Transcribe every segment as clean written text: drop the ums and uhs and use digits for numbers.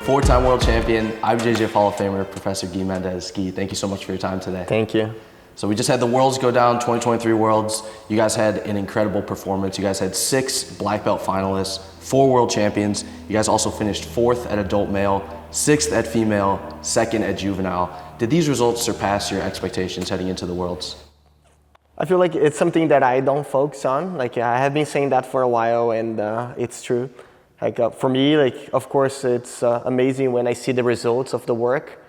Four-time world champion, IBJJF Hall of Famer, Professor Gui Mendes. Gui, thank you so much for your time today. Thank you. So we just had the Worlds go down, 2023 Worlds. You guys had an incredible performance. You guys had 6 black belt finalists, 4 world champions. You guys also finished 4th at adult male, 6th at female, 2nd at juvenile. Did these results surpass your expectations heading into the Worlds? I feel like it's something that I don't focus on. Like I have been saying that for a while, and it's true. Like for me, like of course it's amazing when I see the results of the work,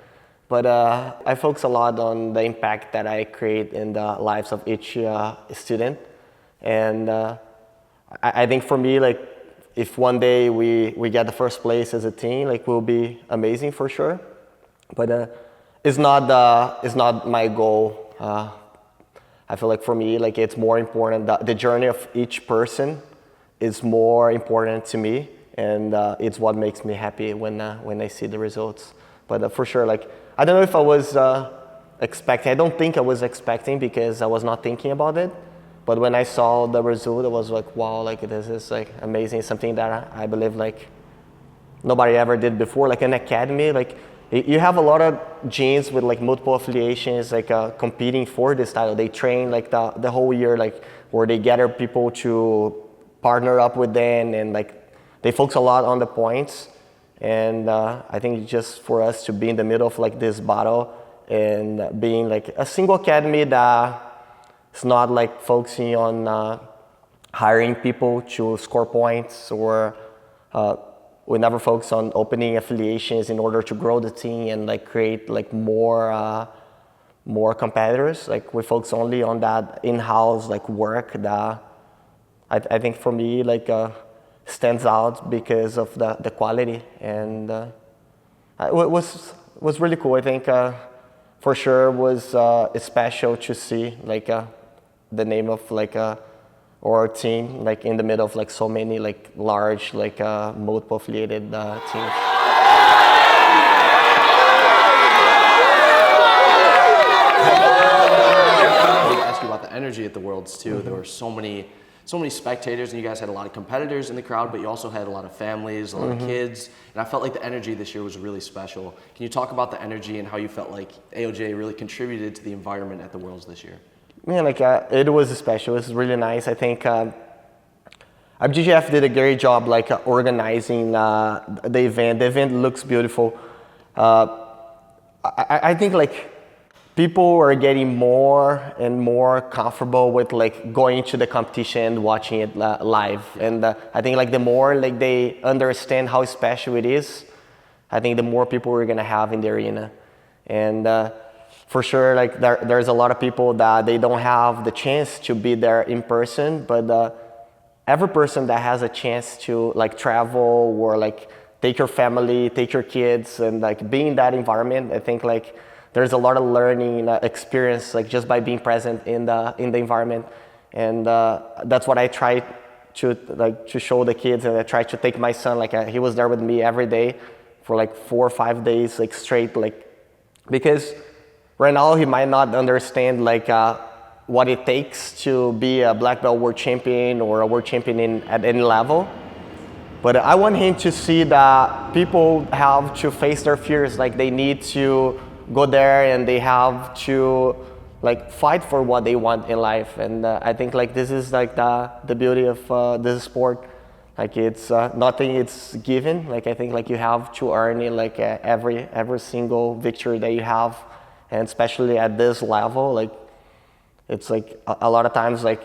but I focus a lot on the impact that I create in the lives of each student. And I think for me, like if one day we get the first place as a team, like will be amazing for sure. But it's not my goal. I feel like for me, like it's more important that the journey of each person is more important to me, and it's what makes me happy when I see the results. But for sure, like I don't know if I was expecting. I don't think I was expecting because I was not thinking about it. But when I saw the result, I was like, wow, like this is like amazing. Something that I believe like nobody ever did before. Like an academy, like you have a lot of gyms with like multiple affiliations, like competing for this title. They train like the whole year, like where they gather people to partner up with them, and like they focus a lot on the points. And I think just for us to be in the middle of like this battle and being like a single academy that it's not like focusing on hiring people to score points, or we never focus on opening affiliations in order to grow the team and like create like more competitors. Like we focus only on that in-house like work that I think for me like stands out because of the quality, and it was really cool. I think for sure was special to see like the name of like our team like in the middle of like so many like large like multiple affiliated teams. I want to ask you about the energy at the Worlds too. There were so many spectators, and you guys had a lot of competitors in the crowd, but you also had a lot of families, a lot of kids, and I felt like the energy this year was really special. Can you talk about the energy and how you felt like AOJ really contributed to the environment at the Worlds this year? Yeah, like it was special. It was really nice. I think IBJJF did a great job like organizing the event. The event looks beautiful. I think like people are getting more and more comfortable with like going to the competition, watching it live. And I think like the more like they understand how special it is, I think the more people we're gonna have in the arena. And for sure, like there's a lot of people that they don't have the chance to be there in person, but every person that has a chance to like travel or like take your family, take your kids, and like be in that environment, I think like there's a lot of learning experience like just by being present in the environment. And that's what I try to show the kids, and I try to take my son, like he was there with me every day for like 4 or 5 days like straight, like because right now he might not understand like what it takes to be a black belt world champion or a world champion at any level. But I want him to see that people have to face their fears, like they need to go there and they have to like fight for what they want in life. And I think like this is like the beauty of this sport. Like it's nothing it's given. Like I think like you have to earn it, like every single victory that you have, and especially at this level, like it's like a lot of times like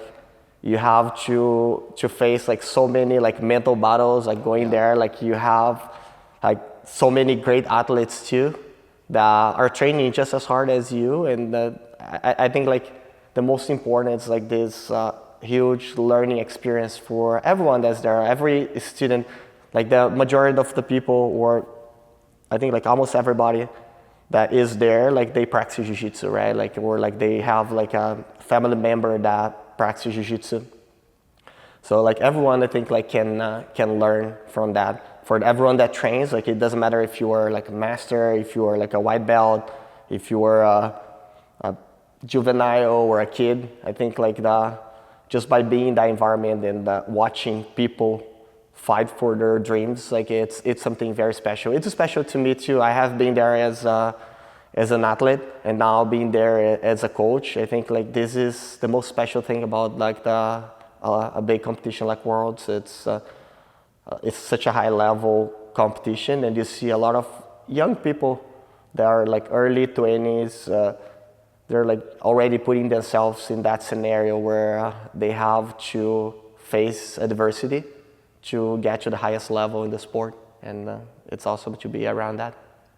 you have to face like so many like mental battles, like going there. Like you have like so many great athletes too that are training just as hard as you. And I think like the most important is like this huge learning experience for everyone that's there, every student. Like the majority of the people, or I think like almost everybody that is there, like they practice Jiu-Jitsu, right? Like, or like they have like a family member that practices Jiu-Jitsu. So like everyone I think like can learn from that. For everyone that trains, like it doesn't matter if you are like a master, if you are like a white belt, if you are a juvenile or a kid. I think like just by being in that environment and watching people fight for their dreams. Like it's something very special. It's special to me too. I have been there as an athlete, and now being there as a coach. I think like this is the most special thing about like a big competition like Worlds. It's such a high level competition, and you see a lot of young people that are like early 20s. They're like already putting themselves in that scenario where they have to face adversity to get to the highest level in the sport, and it's awesome to be around that.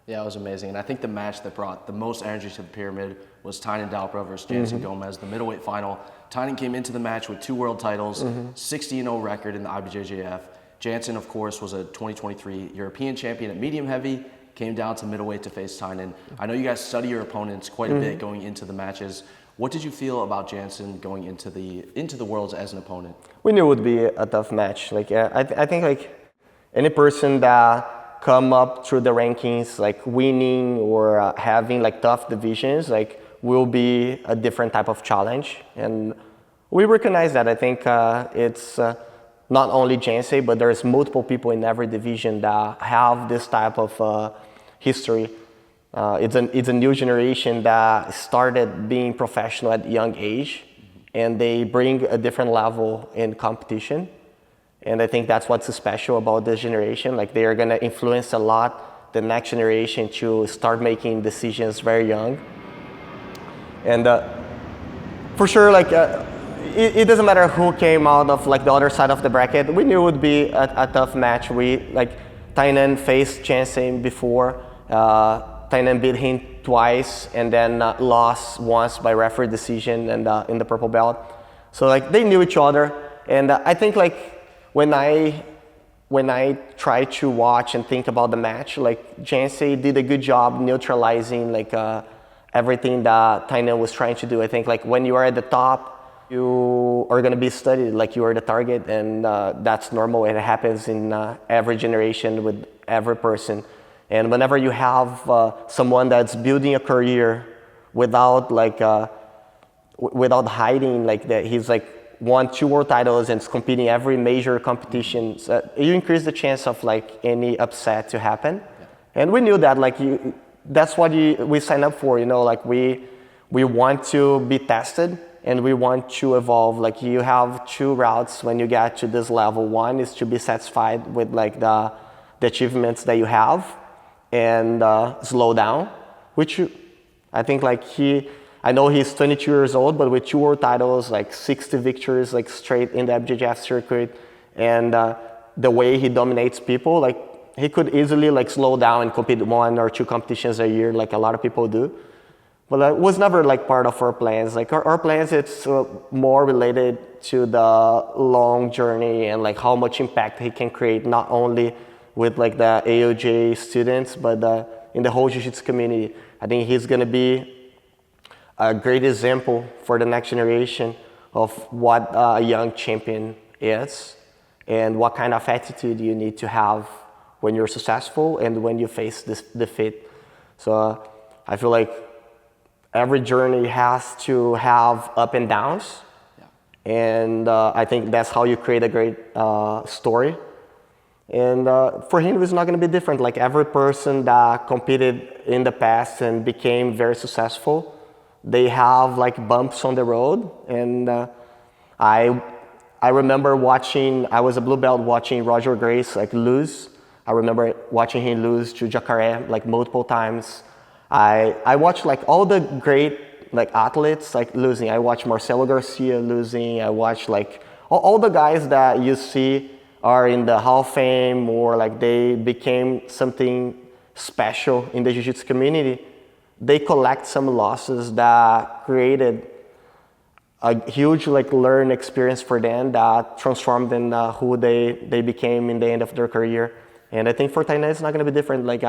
Yeah, it was amazing. And I think the match that brought the most energy to the pyramid was Tynan Dalpro versus Jansen Gomez, the middleweight final. Tynan came into the match with 2 world titles, 60-0 record in the IBJJF. Jansen, of course, was a 2023 European champion at medium heavy, came down to middleweight to face Tynan. I know you guys study your opponents quite a bit going into the matches. What did you feel about Jansen going into the Worlds as an opponent? We knew it would be a tough match. Like I think like any person that come up through the rankings, like winning or having like tough divisions, like will be a different type of challenge. And we recognize that. I think it's not only Jansen, but there's multiple people in every division that have this type of history. It's a new generation that started being professional at a young age, and they bring a different level in competition. And I think that's what's special about this generation. Like they are gonna influence a lot the next generation to start making decisions very young. And for sure, like it doesn't matter who came out of like the other side of the bracket. We knew it would be a tough match. Tynan faced Jansen before. Tynan beat him twice and then lost once by referee decision and in the purple belt. So like they knew each other, and I think like when I try to watch and think about the match, like Jansen did a good job neutralizing like everything that Tynan was trying to do. I think like when you are at the top, you are gonna be studied like you are the target, and that's normal. It happens in every generation with every person. And whenever you have someone that's building a career without hiding like that, he's like won 2 world titles and is competing every major competition, you increase the chance of like any upset to happen. Yeah. And we knew that that's what we signed up for, you know, like we want to be tested and we want to evolve. Like you have 2 routes when you get to this level. One is to be satisfied with like the achievements that you have and slow down, which I think like I know he's 22 years old, but with 2 world titles, like 60 victories, like straight in the IBJJF circuit, and the way he dominates people, like he could easily like slow down and compete 1 or 2 competitions a year, like a lot of people do. But it was never like part of our plans. Like our plans, it's more related to the long journey and like how much impact he can create, not only with like the AOJ students, but in the whole Jiu-Jitsu community. I think he's gonna be a great example for the next generation of what a young champion is and what kind of attitude you need to have when you're successful and when you face this defeat. So I feel like every journey has to have up and downs. Yeah. And I think that's how you create a great story. And for him, it's not going to be different. Like every person that competed in the past and became very successful, they have like bumps on the road. And I remember watching, I was a blue belt watching Roger Grace like lose. I remember watching him lose to Jacare like multiple times. I watched like all the great like athletes like losing. I watched Marcelo Garcia losing. I watched like all the guys that you see are in the Hall of Fame or like they became something special in the Jiu-Jitsu community. They collect some losses that created a huge like learn experience for them that transformed in who they became in the end of their career. And I think for Tynan it's not going to be different. Like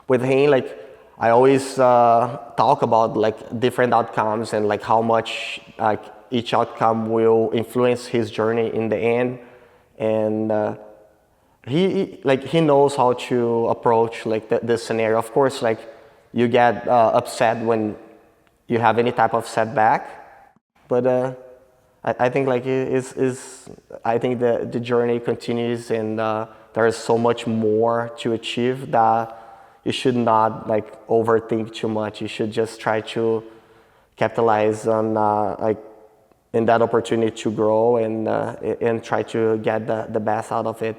with him, like I always talk about like different outcomes and like how much like each outcome will influence his journey in the end. And he knows how to approach like this scenario. Of course, like you get upset when you have any type of setback, but I think like I think the journey continues, and there is so much more to achieve that you should not like overthink too much. You should just try to capitalize on like in that opportunity to grow and try to get the best out of it.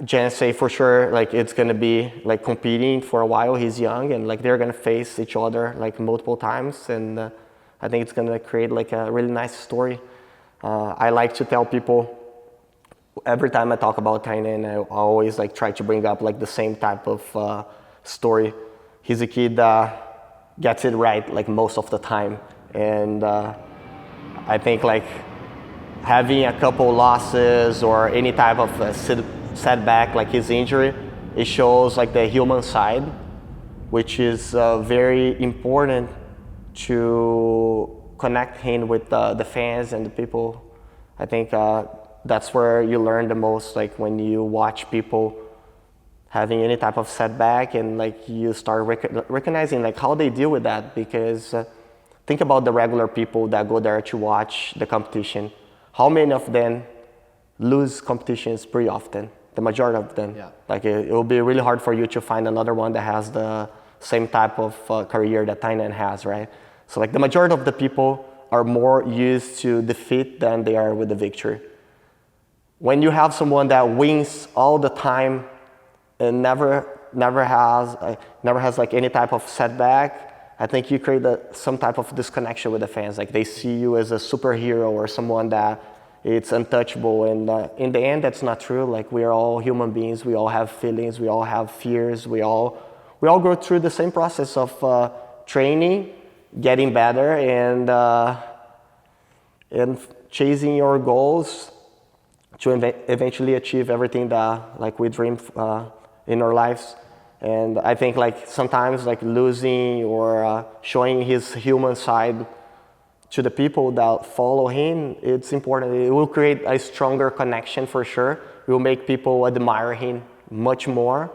Jen say for sure like it's gonna be like competing for a while. He's young, and like they're gonna face each other like multiple times, and I think it's gonna create like a really nice story. I like to tell people every time I talk about Tainan, I always like try to bring up like the same type of story. He's a kid that gets it right like most of the time, and I think like having a couple losses or any type of setback like his injury, it shows like the human side, which is very important to connect him with the fans and the people. I think that's where you learn the most, like when you watch people having any type of setback, and like you start recognizing like how they deal with that. Because think about the regular people that go there to watch the competition. How many of them lose competitions pretty often? The majority of them. Yeah. Like it will be really hard for you to find another one that has the same type of career that Tainan has, right? So like the majority of the people are more used to defeat than they are with the victory. When you have someone that wins all the time and never has like any type of setback, I think you create some type of disconnection with the fans. Like they see you as a superhero or someone that it's untouchable, and in the end, that's not true. Like we are all human beings. We all have feelings. We all have fears. We all go through the same process of training, getting better, and chasing your goals to eventually achieve everything that like we dream in our lives. And I think like sometimes like losing or showing his human side to the people that follow him, it's important. It will create a stronger connection for sure. It will make people admire him much more,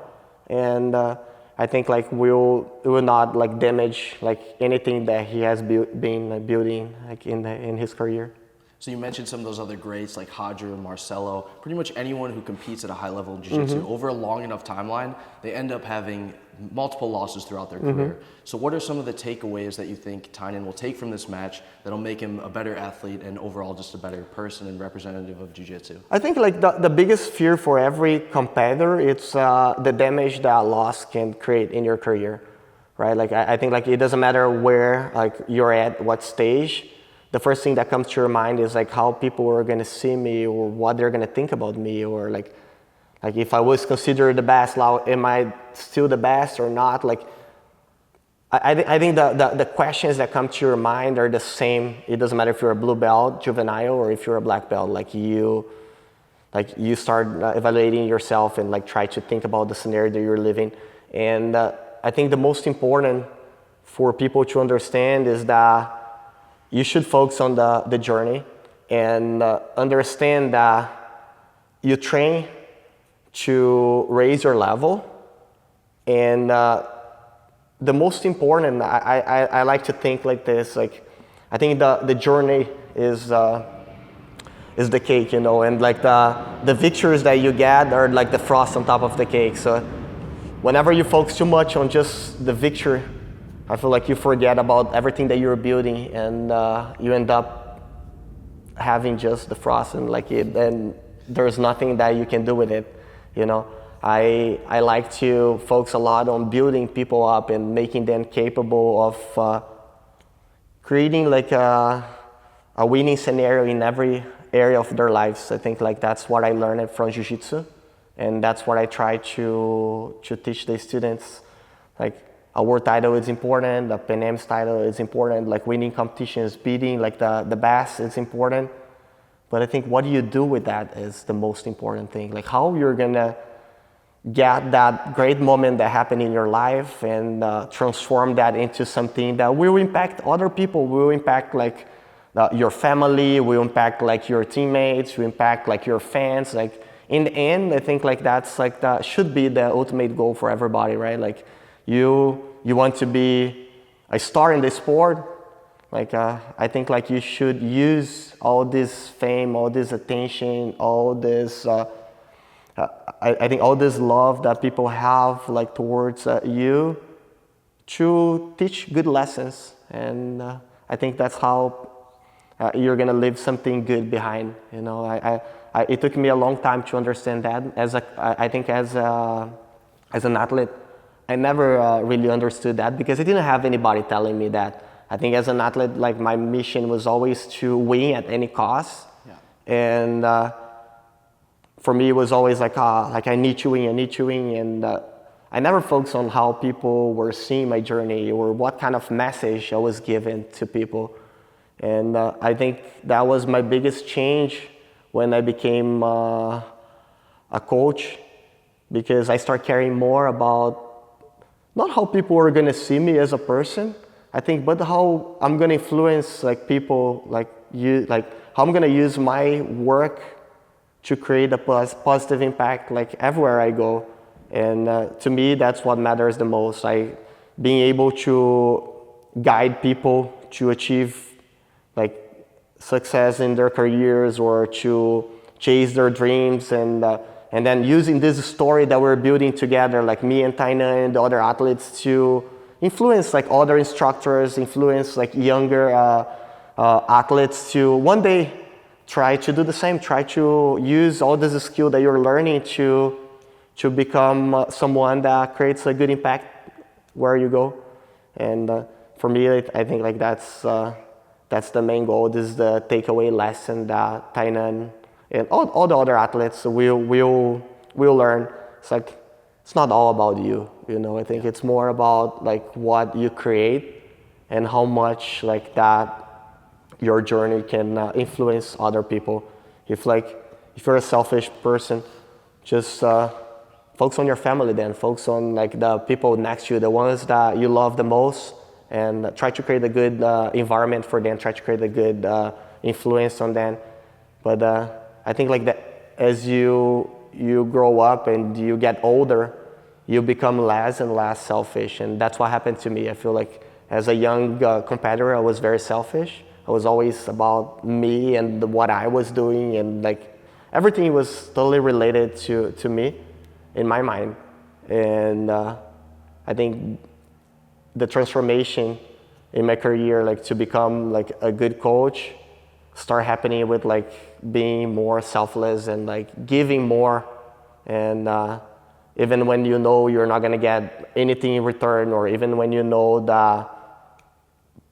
and I think like it will not like damage like anything that he has been like, building like in his career. So you mentioned some of those other greats like Roger and Marcelo. Pretty much anyone who competes at a high level in Jiu-Jitsu over a long enough timeline, they end up having multiple losses throughout their career. So what are some of the takeaways that you think Tainan will take from this match that'll make him a better athlete and overall just a better person and representative of Jiu-Jitsu? I think like the biggest fear for every competitor, it's the damage that a loss can create in your career, right? Like I think like it doesn't matter where like you're at, what stage. The first thing that comes to your mind is like how people are gonna see me or what they're gonna think about me, or like if I was considered the best, now am I still the best or not? Like I think the questions that come to your mind are the same. It doesn't matter if you're a blue belt, juvenile, or if you're a black belt. Like you start evaluating yourself and like try to think about the scenario that you're living. And I think the most important for people to understand is that you should focus on the journey and understand that you train to raise your level. And the most important, I like to think like this, like I think the journey is the cake, you know, and like the victories that you get are like the frost on top of the cake. So whenever you focus too much on just the victory, I feel like you forget about everything that you're building, and you end up having just the frost, and like and there's nothing that you can do with it, you know. I like to focus a lot on building people up and making them capable of creating like a winning scenario in every area of their lives. I think like that's what I learned from Jiu-Jitsu, and that's what I try to teach the students. Like, a world title is important, the Pan Am's title is important, like winning competitions, beating like the best is important. But I think what you do with that is the most important thing. Like how you're gonna get that great moment that happened in your life and transform that into something that will impact other people, will impact like your family, will impact like your teammates, will impact like your fans. Like in the end, I think like that's like that should be the ultimate goal for everybody, right? Like you want to be a star in the sport, Like I think like you should use all this fame, all this attention, all this. I think all this love that people have like towards you to teach good lessons, and I think that's how you're gonna leave something good behind. You know, it took me a long time to understand that. I think as an athlete, I never really understood that because I didn't have anybody telling me that. I think as an athlete, like my mission was always to win at any cost, and for me it was always like I need to win, and I never focused on how people were seeing my journey or what kind of message I was giving to people. And I think that was my biggest change when I became a coach, because I started caring more about not how people were gonna see me as a person, I think, but how I'm gonna influence like people like you, like how I'm gonna use my work to create a positive impact like everywhere I go. And to me, that's what matters the most. Being able to guide people to achieve like success in their careers or to chase their dreams, and then using this story that we're building together, like me and Taina and the other athletes, to influence like other instructors, influence like younger athletes to one day try to do the same, try to use all this skill that you're learning to become someone that creates a good impact where you go. And for me, I think like that's the main goal. This is the takeaway lesson that Tainan and all the other athletes will learn. It's like, it's not all about you, you know. I think it's more about like what you create and how much like that your journey can influence other people. If you're a selfish person, just focus on your family, then focus on like the people next to you, the ones that you love the most, and try to create a good environment for them, try to create a good influence on them. But I think like that as you grow up and you get older, you become less and less selfish, and that's what happened to me. I feel like as a young competitor, I was very selfish. I was always about me and what I was doing, and like everything was totally related to me in my mind. And I think the transformation in my career, like to become like a good coach, start happening with like being more selfless and like giving more. And even when you know you're not gonna get anything in return, or even when you know that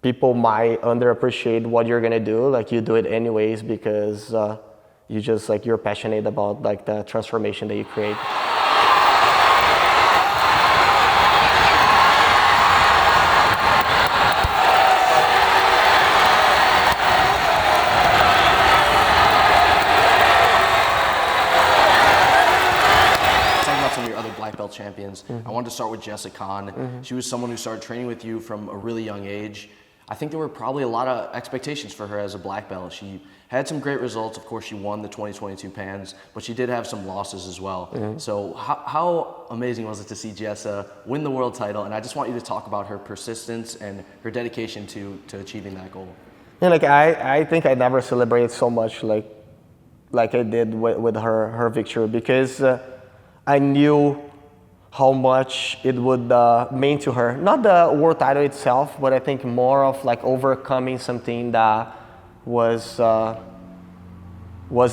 people might underappreciate what you're gonna do, like you do it anyways because you're passionate about like the transformation that you create. Champions. I wanted to start with Jessica Khan. She was someone who started training with you from a really young age. I think there were probably a lot of expectations for her as a black belt. She had some great results. Of course, she won the 2022 Pans, but she did have some losses as well. So how amazing was it to see Jessa win the world title? And I just want you to talk about her persistence and her dedication to achieving that goal. Yeah, like I think I never celebrated so much like I did with her victory, because I knew how much it would mean to her. Not the world title itself, but I think more of like overcoming something that was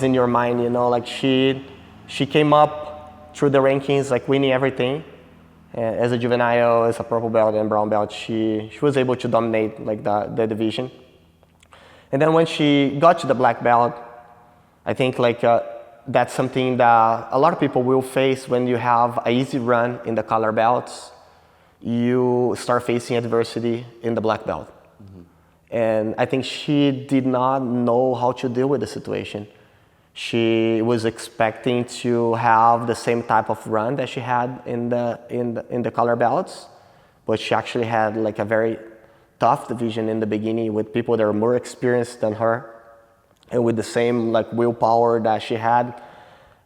in your mind, you know. Like she came up through the rankings, like winning everything. As a juvenile, as a purple belt and brown belt, she was able to dominate like the division. And then when she got to the black belt, I think like that's something that a lot of people will face when you have an easy run in the color belts. You start facing adversity in the black belt. And I think she did not know how to deal with the situation. She was expecting to have the same type of run that she had in the color belts, but she actually had like a very tough division in the beginning with people that are more experienced than her, and with the same like willpower that she had.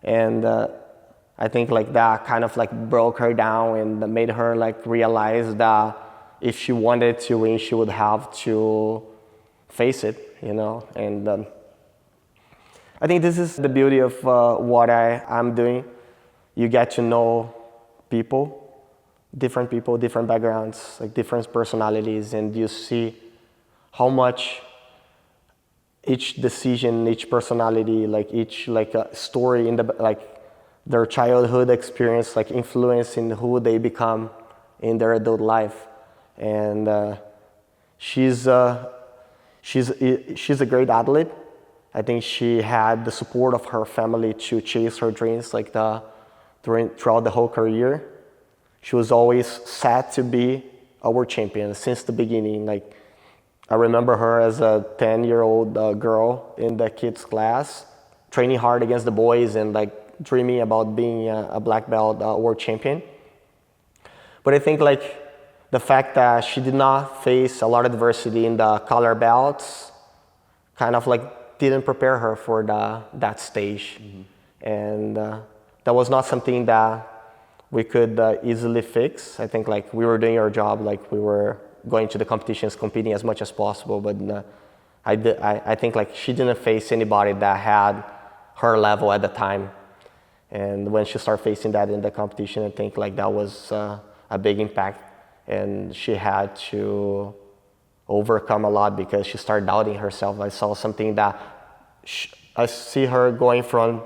And I think like that kind of like broke her down and made her like realize that if she wanted to win, she would have to face it, you know. And I think this is the beauty of what I'm doing. You get to know people, different backgrounds, like different personalities, and you see how much each decision, each personality, like each like a story in the like their childhood experience, like influence in who they become in their adult life. And she's a great athlete. I think she had the support of her family to chase her dreams like throughout the whole career. She was always set to be a world champion since the beginning. Like I remember her as a 10-year-old girl in the kids class, training hard against the boys and like dreaming about being a black belt world champion. But I think like the fact that she did not face a lot of adversity in the color belts kind of like didn't prepare her for that stage. And that was not something that we could easily fix. I think like we were doing our job, like we were going to the competitions, competing as much as possible. But I think like she didn't face anybody that had her level at the time. And when she started facing that in the competition, I think like that was a big impact. And she had to overcome a lot because she started doubting herself. I saw something that I see her going from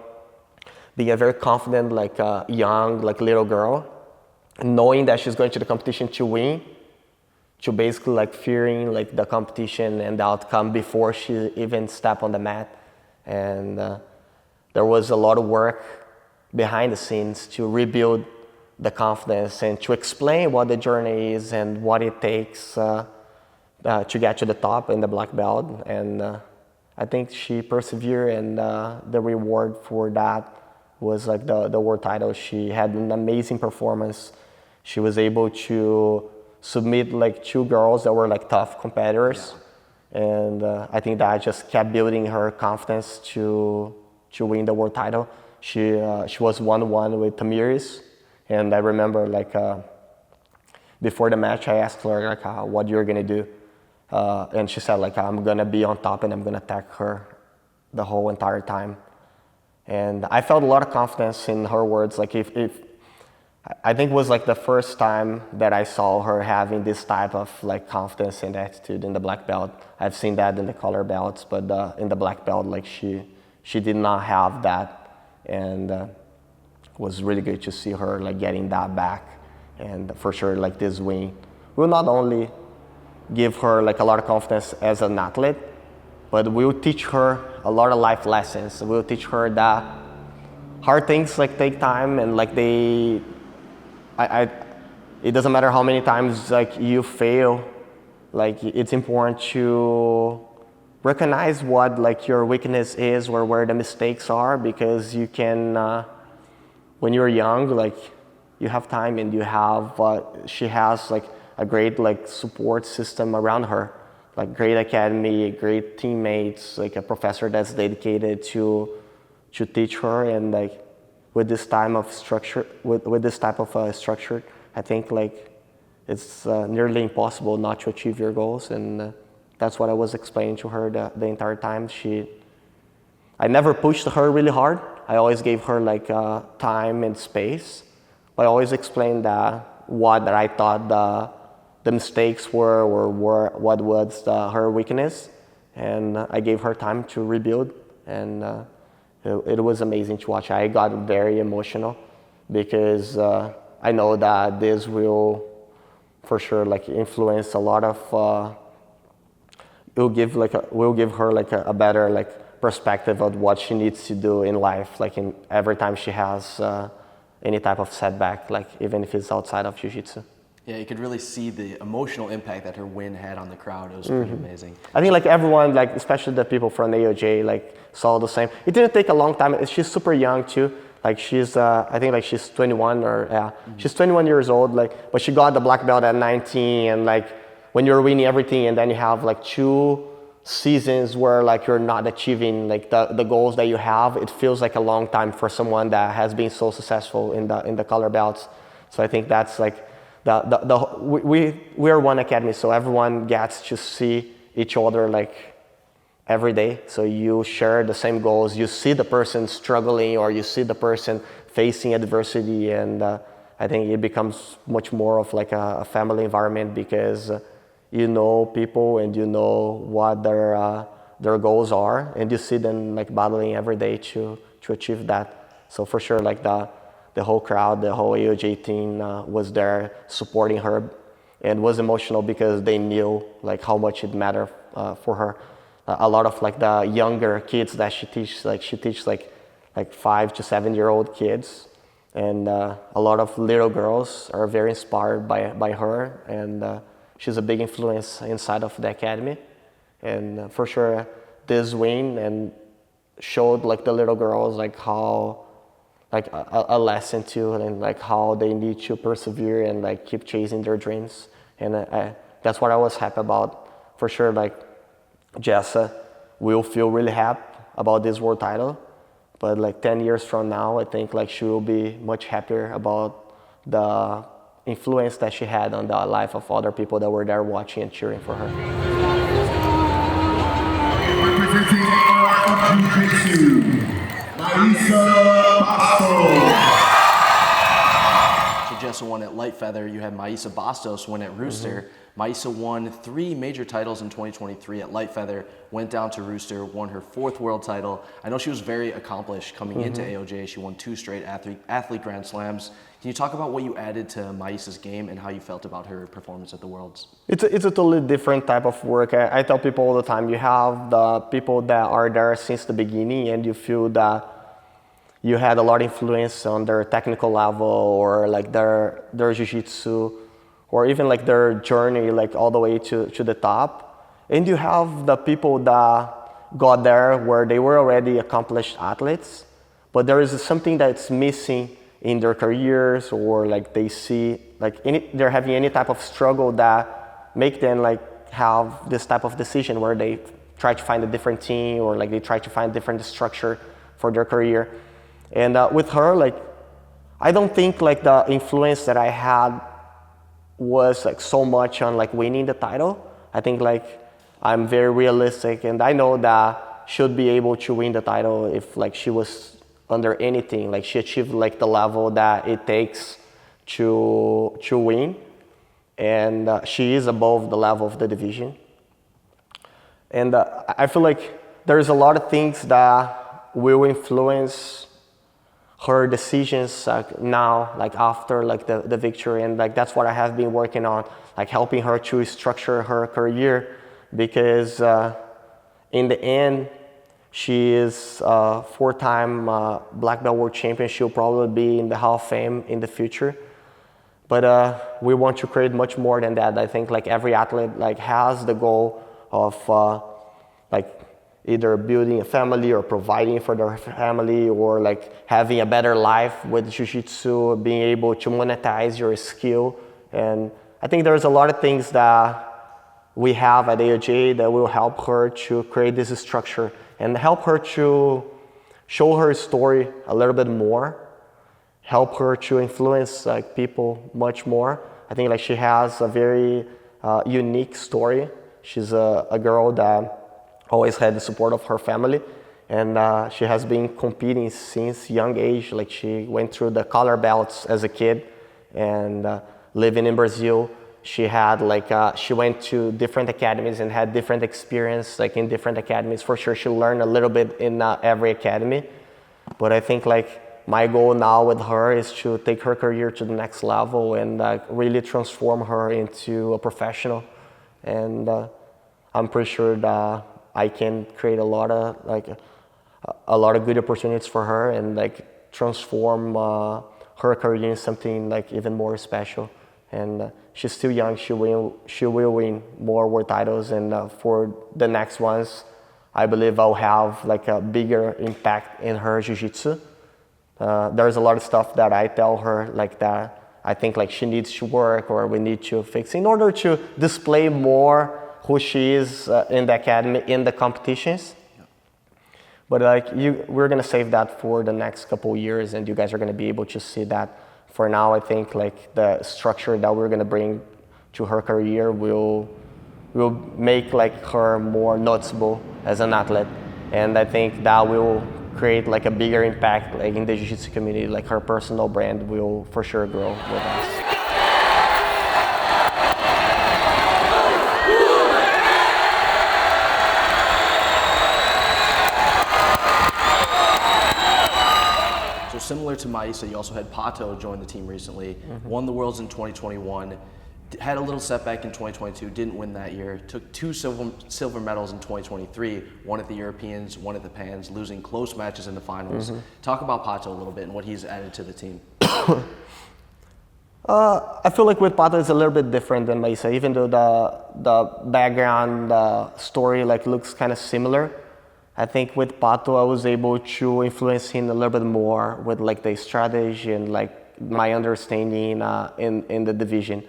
being a very confident, like young, like little girl, knowing that she's going to the competition to win, to basically like fearing like the competition and the outcome before she even stepped on the mat. And there was a lot of work behind the scenes to rebuild the confidence and to explain what the journey is and what it takes to get to the top in the black belt. And I think she persevered, and the reward for that was like the world title. She had an amazing performance. She was able to submit like 2 girls that were like tough competitors. Yeah. And I think that just kept building her confidence to win the world title. She was 1-1 with Tamiris. And I remember like before the match, I asked her like what you're gonna do. And she said like, I'm gonna be on top and I'm gonna attack her the whole entire time. And I felt a lot of confidence in her words. Like if I think it was like the first time that I saw her having this type of like confidence and attitude in the black belt. I've seen that in the color belts, but in the black belt, like she did not have that. And it was really good to see her like getting that back. And for sure, like this win will not only give her like a lot of confidence as an athlete, but we'll teach her a lot of life lessons. We'll teach her that hard things like take time, and like it doesn't matter how many times like you fail, like it's important to recognize what like your weakness is or where the mistakes are, because you can, when you're young, like you have time and you have, she has like a great like support system around her, like great academy, great teammates, like a professor that's dedicated to teach her. And like with this type of structure, structure, I think like it's nearly impossible not to achieve your goals. And that's what I was explaining to her the entire time. I never pushed her really hard. I always gave her like time and space. But I always explained what I thought the mistakes were, or what was her weakness. And I gave her time to rebuild. And it was amazing to watch. I got very emotional because I know that this will for sure like influence a lot of, will give her like a better like perspective of what she needs to do in life, like in every time she has any type of setback, like even if it's outside of jiu-jitsu. Yeah, you could really see the emotional impact that her win had on the crowd. It was pretty amazing. I think like everyone, like especially the people from AOJ, like saw the same. It didn't take a long time. She's super young too. Like she's, I think like she's 21 or she's 21 years old. Like, but she got the black belt at 19, and like when you're winning everything, and then you have like 2 seasons where like you're not achieving like the goals that you have, it feels like a long time for someone that has been so successful in the color belts. So I think that's like we are one academy, so everyone gets to see each other like every day. So you share the same goals. You see the person struggling, or you see the person facing adversity, and I think it becomes much more of like a family environment, because you know people and you know what their goals are, and you see them like battling every day to achieve that. So for sure, like the whole crowd, the whole AOJ team was there supporting her, and was emotional because they knew like how much it mattered for her. A lot of like the younger kids that she teaches like 5 to 7 year old kids, and a lot of little girls are very inspired by her, and she's a big influence inside of the academy. And for sure, this win and showed like the little girls like how like a lesson too, and like how they need to persevere and like keep chasing their dreams. And that's what I was happy about. For sure, like Jessa will feel really happy about this world title, but like 10 years from now, I think like she will be much happier about the influence that she had on the life of other people that were there watching and cheering for her. Representing Jiu-Jitsu, Maia Santos. So Jessa won at light feather. You had Maia Bastos win at rooster. Maia won 3 major titles in 2023 at light feather, went down to rooster, won her 4th world title. I know she was very accomplished coming into AOJ. She won 2 straight athlete Grand Slams. Can you talk about what you added to Maisa's game and how you felt about her performance at the Worlds? It's a totally different type of work. I tell people all the time, you have the people that are there since the beginning, and you feel that you had a lot of influence on their technical level, or like their jiu-jitsu, or even like their journey like all the way to the top. And you have the people that got there where they were already accomplished athletes, but there is something that's missing in their careers, or like they see like they're having any type of struggle that make them like have this type of decision where they try to find a different team, or like they try to find different structure for their career. And with her, like I don't think like the influence that I had was like so much on like winning the title. I think like I'm very realistic, and I know that she'd be able to win the title if like she was under anything, like she achieved like the level that it takes to win, and she is above the level of the division. And I feel like there's a lot of things that will influence her decisions now, like after like the victory, and like that's what I have been working on, like helping her to structure her career, because in the end, she is a 4-time black belt world champion. She'll probably be in the Hall of Fame in the future, but we want to create much more than that. I think like every athlete like has the goal of like either building a family or providing for their family, or like having a better life with jiu-jitsu, being able to monetize your skill. And I think there's a lot of things that we have at AOJ that will help her to create this structure and help her to show her story a little bit more, help her to influence like people much more. I think like she has a very unique story. She's a girl that always had the support of her family, and she has been competing since young age. Like she went through the color belts as a kid, and living in Brazil, she had like she went to different academies and had different experience like in different academies. For sure, she learned a little bit in every academy, but I think like my goal now with her is to take her career to the next level and really transform her into a professional. And I'm pretty sure that I can create a lot of good opportunities for her, and like transform her career in something like even more special. And she's still young. She will win more world titles, and for the next ones, I believe I'll have like a bigger impact in her jiu-jitsu. There's a lot of stuff that I tell her like that I think like she needs to work, or we need to fix in order to display more who she is in the academy, in the competitions. But like we're gonna save that for the next couple years, and you guys are gonna be able to see that. For now, I think like the structure that we're gonna bring to her career will will make like her more noticeable as an athlete, and I think that will create like a bigger impact like in the jiu-jitsu community. Like her personal brand will for sure grow with us. So similar to Maisa, you also had Pacho join the team recently, won the Worlds in 2021, had a little setback in 2022, didn't win that year, took 2 silver medals in 2023, one at the Europeans, one at the Pans, losing close matches in the finals. Talk about Pacho a little bit and what he's added to the team. I feel like with Pacho it's a little bit different than Maisa, even though the background story like looks kind of similar. I think with Pacho I was able to influence him a little bit more with like the strategy and like my understanding in the division.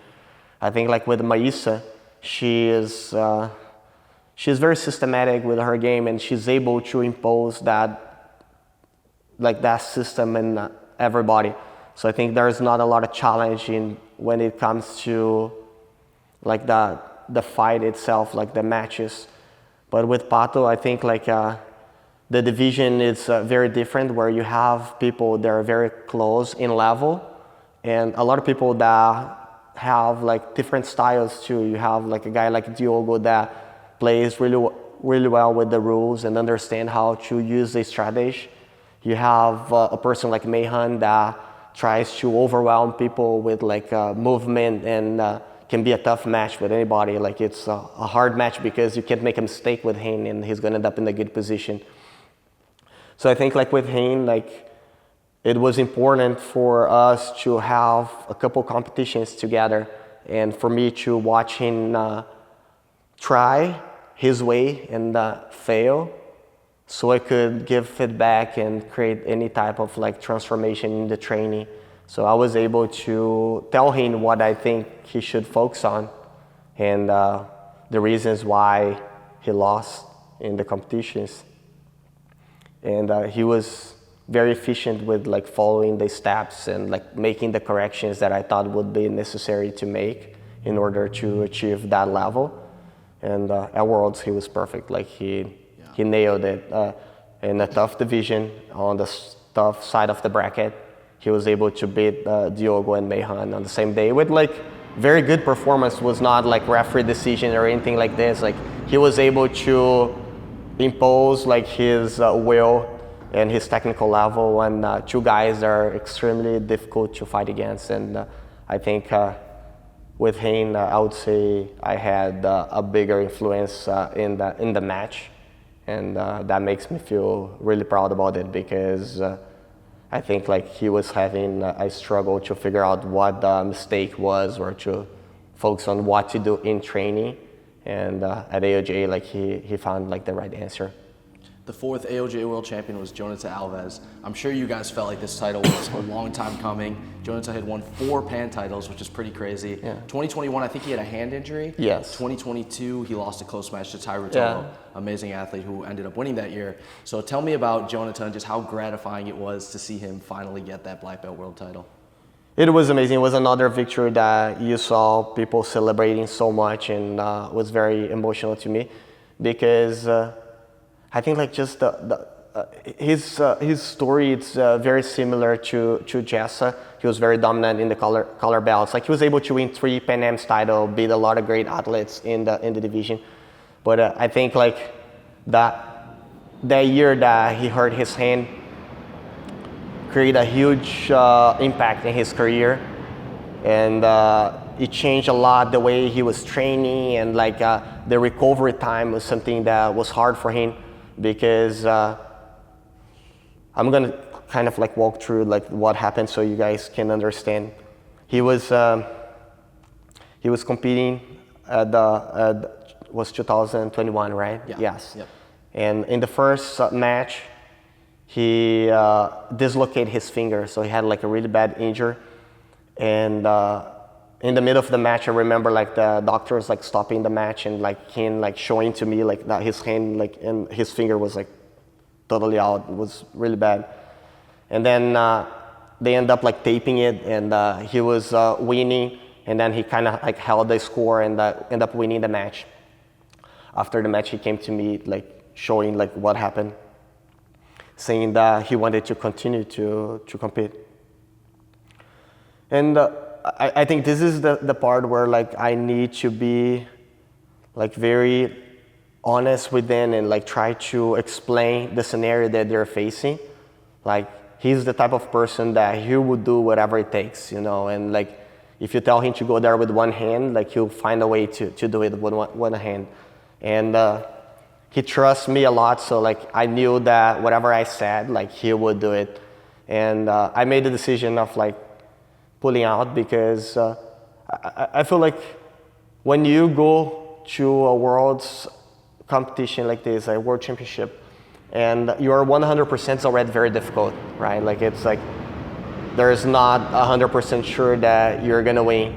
I think like with Maisa, she's very systematic with her game, and she's able to impose that system in everybody. So I think there's not a lot of challenge when it comes to like the fight itself, like the matches. But with Pacho, I think like the division is very different, where you have people that are very close in level, and a lot of people that have like different styles too. You have like a guy like Diogo that plays really well with the rules and understand how to use the strategy. You have a person like Mayhan that tries to overwhelm people with like movement and can be a tough match with anybody. Like it's a hard match because you can't make a mistake with him and he's gonna end up in a good position. So I think like with him, like it was important for us to have a couple competitions together, and for me to watch him try his way and fail, so I could give feedback and create any type of like transformation in the training. So I was able to tell him what I think he should focus on, and the reasons why he lost in the competitions. And he was very efficient with like following the steps and like making the corrections that I thought would be necessary to make in order to achieve that level. And at Worlds he was perfect. Like he nailed it in a tough division on the tough side of the bracket. He was able to beat Diogo and Mayhan on the same day with like very good performance. Was not like referee decision or anything like this. Like he was able to impose like his will and his technical level, and 2 guys are extremely difficult to fight against. And I think with him, I would say I had a bigger influence in the match, and that makes me feel really proud about it, because I think like he was having a struggle to figure out what the mistake was, or to focus on what to do in training. And at AOJ, like he found like the right answer. The 4th AOJ World Champion was Jonathan Alves. I'm sure you guys felt like this title was a long time coming. Jonathan had won 4 Pan titles, which is pretty crazy. Yeah. 2021, I think he had a hand injury. Yes. 2022, he lost a close match to Tyro Tolo, Yeah. amazing athlete who ended up winning that year. So tell me about Jonathan, just how gratifying it was to see him finally get that black belt world title. It was amazing. It was another victory that you saw people celebrating so much, and was very emotional to me, because I think like just his story, it's very similar to Jessa. He was very dominant in the color belts. Like he was able to win 3 Pan Am's title, beat a lot of great athletes in the division. But I think like that year that he hurt his hand created a huge impact in his career, and it changed a lot the way he was training, and like the recovery time was something that was hard for him, because I'm gonna kind of like walk through like what happened so you guys can understand. He was competing at was 2021, right? Yeah. Yes. Yep. And in the first match, he dislocated his finger, so he had like a really bad injury. And in the middle of the match, I remember like the doctors like stopping the match and like him like showing to me like that his hand like and his finger was like totally out. It was really bad. And then they end up like taping it, and he was winning, and then he kind of like held the score and end up winning the match. after the match, he came to me like showing like what happened, saying that he wanted to continue to compete. And I think this is the part where like I need to be like very honest with them and like try to explain the scenario that they're facing. Like he's the type of person that he would do whatever it takes, you know, and like if you tell him to go there with one hand, like he'll find a way to do it with one hand. And he trusts me a lot, so like I knew that whatever I said, like he would do it. And I made the decision of like pulling out because I feel like when you go to a world's competition like this, a world championship, and you are 100%, it's already very difficult, right? Like it's like there's not 100% sure that you're gonna win.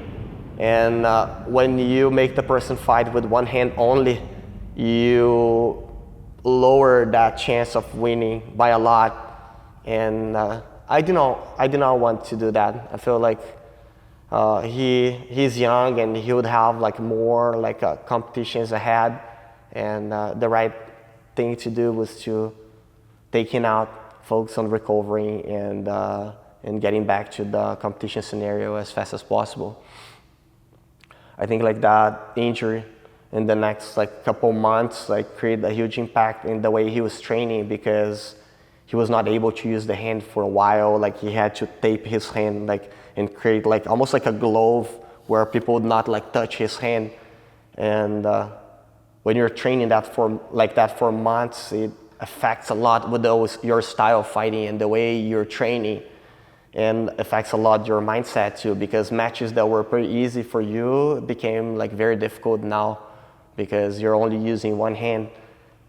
And when you make the person fight with one hand only, you lower that chance of winning by a lot. And I did not want to do that. I feel like he's young and he would have like more like competitions ahead, and the right thing to do was to take him out, focus on recovering and getting back to the competition scenario as fast as possible. I think like that injury in the next like couple months like created a huge impact in the way he was training, because he was not able to use the hand for a while. Like he had to tape his hand like and create like almost like a glove where people would not like touch his hand. And when you're training that for months, it affects a lot with your style of fighting and the way you're training, and affects a lot your mindset too, because matches that were pretty easy for you became like very difficult now because you're only using one hand.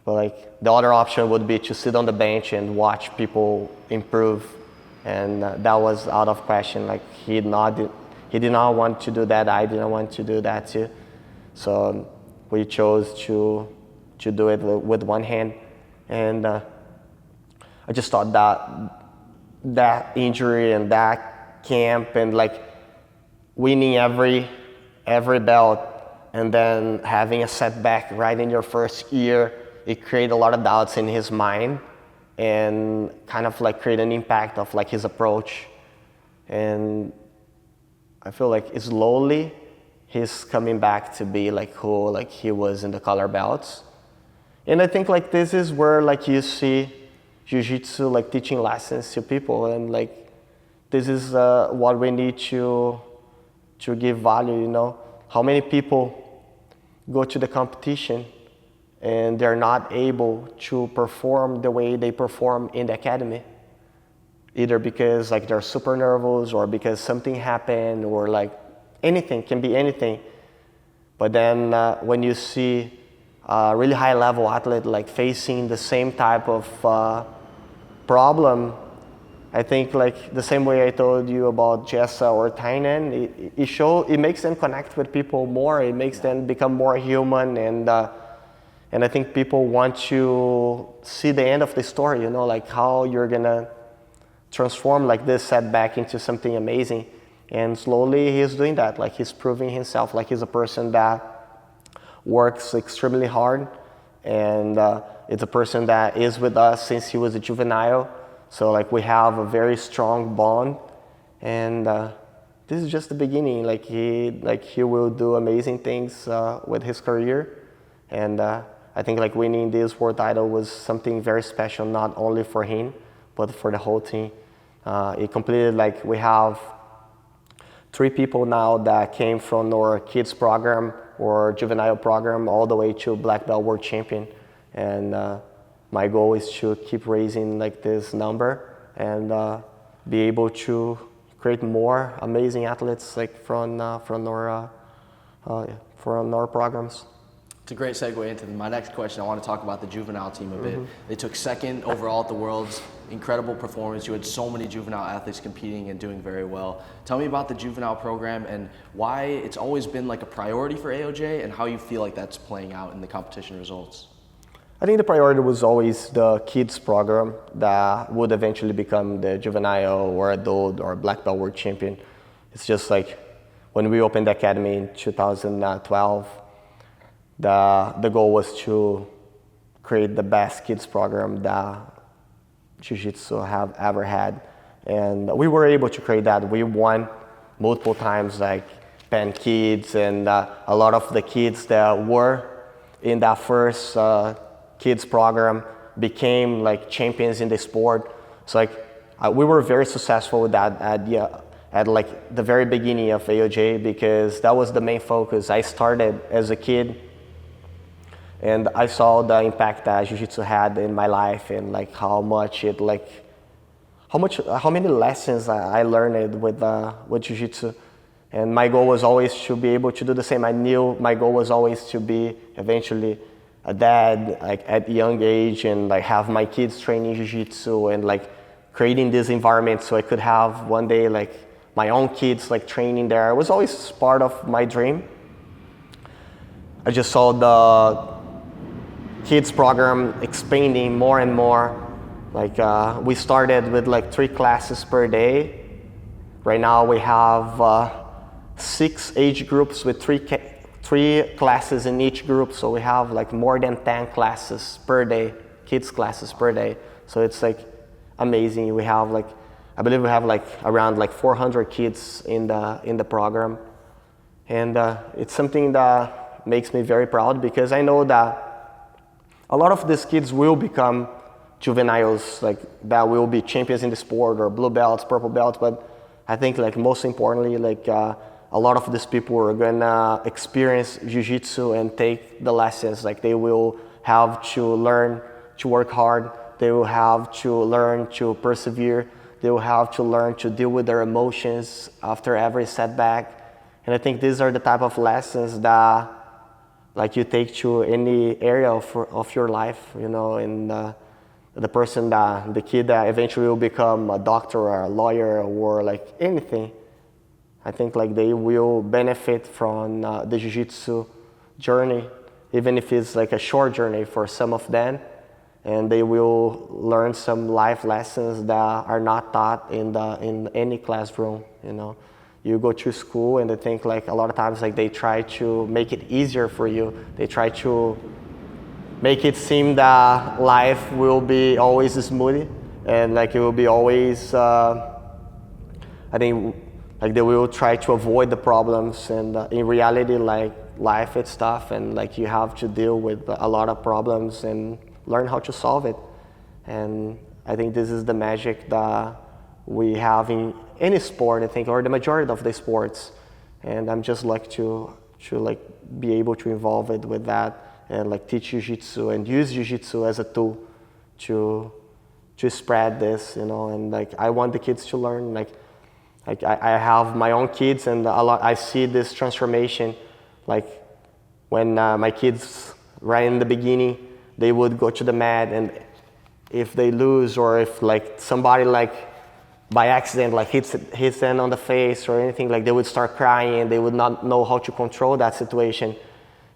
But like the other option would be to sit on the bench and watch people improve, and that was out of question. Like he did not want to do that. I didn't want to do that too. So we chose to do it with one hand, and I just thought that injury and that camp and like winning every belt and then having a setback right in your first year, it created a lot of doubts in his mind and kind of like create an impact of like his approach. And I feel like slowly he's coming back to be like who like he was in the color belts. And I think like this is where like you see Jiu-Jitsu like teaching lessons to people, and like this is what we need to give value, you know. How many people go to the competition and they're not able to perform the way they perform in the academy, either because like they're super nervous or because something happened, or like anything, can be anything. But then when you see a really high level athlete like facing the same type of problem, I think like the same way I told you about Jessa or Tynan, it makes them connect with people more. It makes them become more human, and I think people want to see the end of the story, you know, like how you're gonna transform like this setback into something amazing. And slowly he's doing that. Like he's proving himself. Like he's a person that works extremely hard, and it's a person that is with us since he was a juvenile. So like we have a very strong bond, and this is just the beginning. Like he will do amazing things with his career, and I think like winning this world title was something very special, not only for him but for the whole team. It completed like we have 3 people now that came from our kids program or juvenile program all the way to black belt world champion, and my goal is to keep raising like this number and be able to create more amazing athletes like from our programs. It's a great segue into my next question. I want to talk about the juvenile team a bit. They took 2nd overall at the Worlds. Incredible performance. You had so many juvenile athletes competing and doing very well. Tell me about the juvenile program and why it's always been like a priority for AOJ, and how you feel like that's playing out in the competition results. I think the priority was always the kids program that would eventually become the juvenile or adult or black belt world champion. It's just like when we opened the academy in 2012, the goal was to create the best kids program that Jiu-Jitsu have ever had. And we were able to create that. We won multiple times, like Penn Kids, and a lot of the kids that were in that first kids program became like champions in the sport. So like we were very successful with that at like the very beginning of AOJ, because that was the main focus. I started as a kid, and I saw the impact that Jiu-Jitsu had in my life, and like how many lessons I learned with Jiu-Jitsu. And my goal was always to be able to do the same. I knew my goal was always to be eventually a dad, like at a young age, and like have my kids training Jiu-Jitsu, and like creating this environment so I could have one day like my own kids like training there. It was always part of my dream. I just saw the kids program expanding more and more. Like we started with like 3 classes per day. Right now we have 6 age groups with 3 classes in each group. So we have like more than 10 classes per day, kids classes per day. So it's like amazing. We have like, I believe we have like around like 400 kids in the program. And it's something that makes me very proud, because I know that a lot of these kids will become juveniles, like that will be champions in the sport, or blue belts, purple belts. But I think like most importantly, like a lot of these people are gonna experience Jiu-Jitsu and take the lessons. Like they will have to learn to work hard. They will have to learn to persevere. They will have to learn to deal with their emotions after every setback. And I think these are the type of lessons that like you take to any area of your life, you know, and the kid that eventually will become a doctor or a lawyer or like anything. I think like they will benefit from the Jiu-Jitsu journey, even if it's like a short journey for some of them, and they will learn some life lessons that are not taught in any classroom, you know. You go to school and they think like a lot of times like they try to make it easier for you. They try to make it seem that life will be always smooth, and like it will be always, I think like they will try to avoid the problems, and in reality like life is tough, and like you have to deal with a lot of problems and learn how to solve it. And I think this is the magic that we have in any sport, I think, or the majority of the sports. And I'm just like to like be able to involve it with that, and like teach Jiu-Jitsu and use Jiu-Jitsu as a tool to spread this, you know. And like I want the kids to learn. Like I have my own kids, and I see this transformation. Like when my kids, right in the beginning, they would go to the mat, and if they lose, or if like somebody like by accident like hits them on the face or anything, like they would start crying, and they would not know how to control that situation.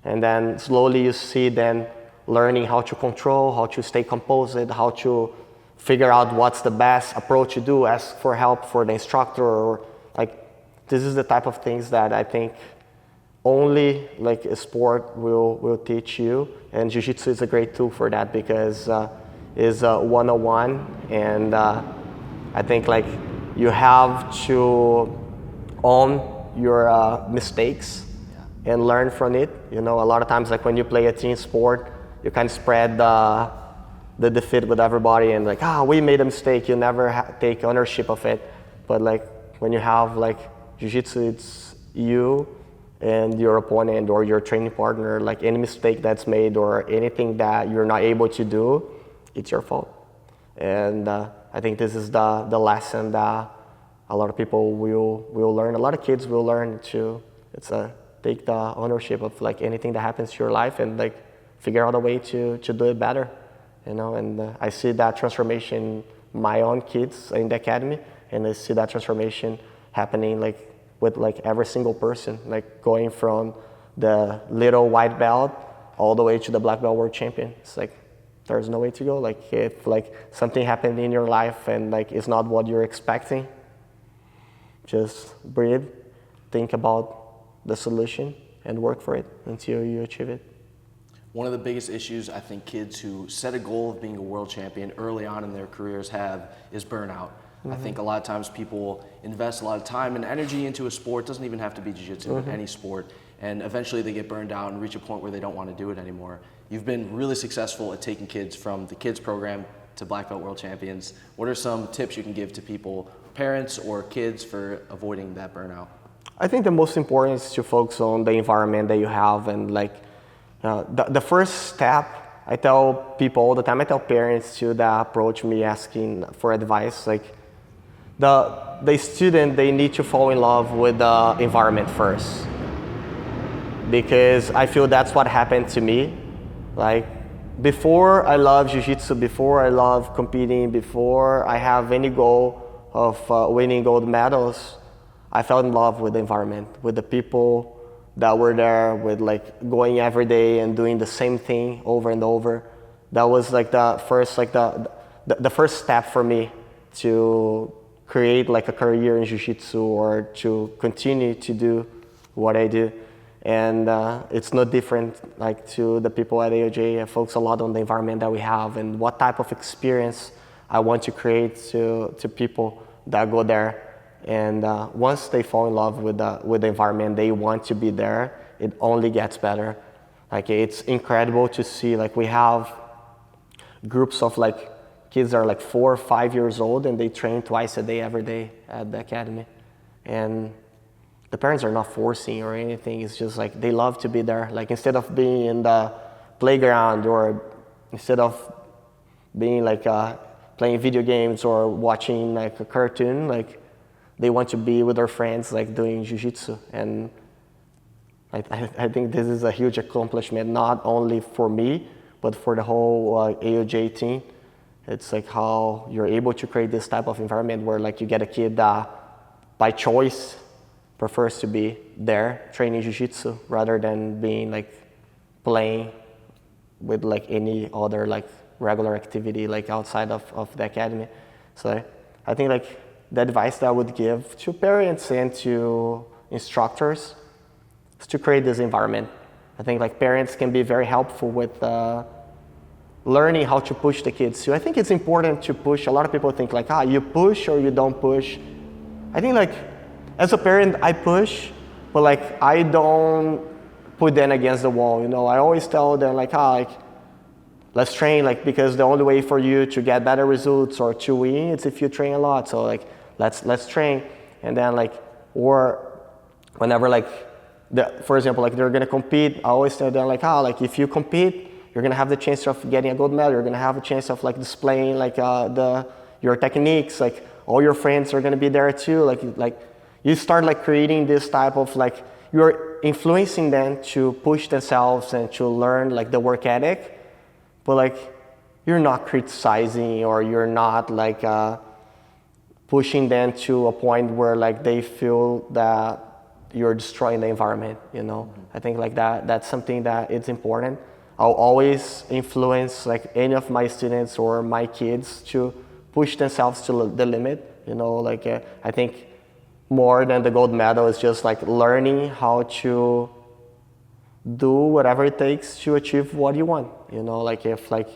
And then slowly you see them learning how to control, how to stay composed, how to figure out what's the best approach to do, ask for help for the instructor, or like this is the type of things that I think only like a sport will teach you. And Jiu-Jitsu is a great tool for that, because it's 101, and I think like you have to own your mistakes and learn from it. You know, a lot of times like when you play a team sport, you kind of spread the defeat with everybody, and like, we made a mistake. You never take ownership of it. But like when you have like Jiu-Jitsu, it's you and your opponent or your training partner. Like any mistake that's made or anything that you're not able to do, it's your fault. And I think this is the lesson that a lot of people will learn. A lot of kids will learn to take the ownership of like anything that happens to your life, and like figure out a way to do it better, you know. And I see that transformation in my own kids in the academy, and I see that transformation happening like with like every single person, like going from the little white belt all the way to the black belt world champion. It's like there's no way to go. Like if like something happened in your life and like it's not what you're expecting, just breathe, think about the solution, and work for it until you achieve it. One of the biggest issues I think kids who set a goal of being a world champion early on in their careers have is burnout. I think a lot of times people invest a lot of time and energy into a sport, doesn't even have to be jiu-jitsu, but any sport, and eventually they get burned out and reach a point where they don't want to do it anymore. You've been really successful at taking kids from the kids program to black belt world champions. What are some tips you can give to people, parents or kids, for avoiding that burnout? I think the most important is to focus on the environment that you have, and like the first step, I tell people all the time, I tell parents too that approach me asking for advice, like the student, they need to fall in love with the environment first, because I feel that's what happened to me. Like before I love jiu-jitsu, before I love competing, before I have any goal of winning gold medals, I fell in love with the environment, with the people that were there, with like going every day and doing the same thing over and over. That was like the first step for me to create like a career in jiu-jitsu, or to continue to do what I do. And it's no different like to the people at AOJ. I focus a lot on the environment that we have and what type of experience I want to create to people that go there. And once they fall in love with the environment, they want to be there, it only gets better. Like it's incredible to see, like we have groups of like kids that are like 4 or 5 years old and they train twice a day, every day at the academy. And the parents are not forcing or anything, it's just like they love to be there. Like instead of being in the playground, or instead of being like playing video games or watching like a cartoon, like they want to be with their friends, like doing jiu-jitsu. And I think this is a huge accomplishment, not only for me, but for the whole AOJ team. It's like how you're able to create this type of environment where like you get a kid that by choice prefers to be there training jiu-jitsu rather than being like playing with like any other like regular activity like outside of the academy. So I think like the advice that I would give to parents and to instructors is to create this environment. I think like parents can be very helpful with learning how to push the kids too. I think it's important to push. A lot of people think like, you push or you don't push. I think like as a parent, I push, but like I don't put them against the wall. You know, I always tell them like, let's train, like because the only way for you to get better results or to win is if you train a lot. So like let's train, and then like, or whenever like for example, like they're gonna compete, I always tell them like if you compete, you're gonna have the chance of getting a gold medal. You're gonna have a chance of like displaying like your techniques. Like all your friends are gonna be there too. Like you start like creating this type of like, you're influencing them to push themselves and to learn like the work ethic, but like you're not criticizing, or you're not like pushing them to a point where like they feel that you're destroying the environment, you know? I think like that's something that it's important. I'll always influence like any of my students or my kids to push themselves to the limit, you know? Like I think more than the gold medal is just like learning how to do whatever it takes to achieve what you want, you know? Like if like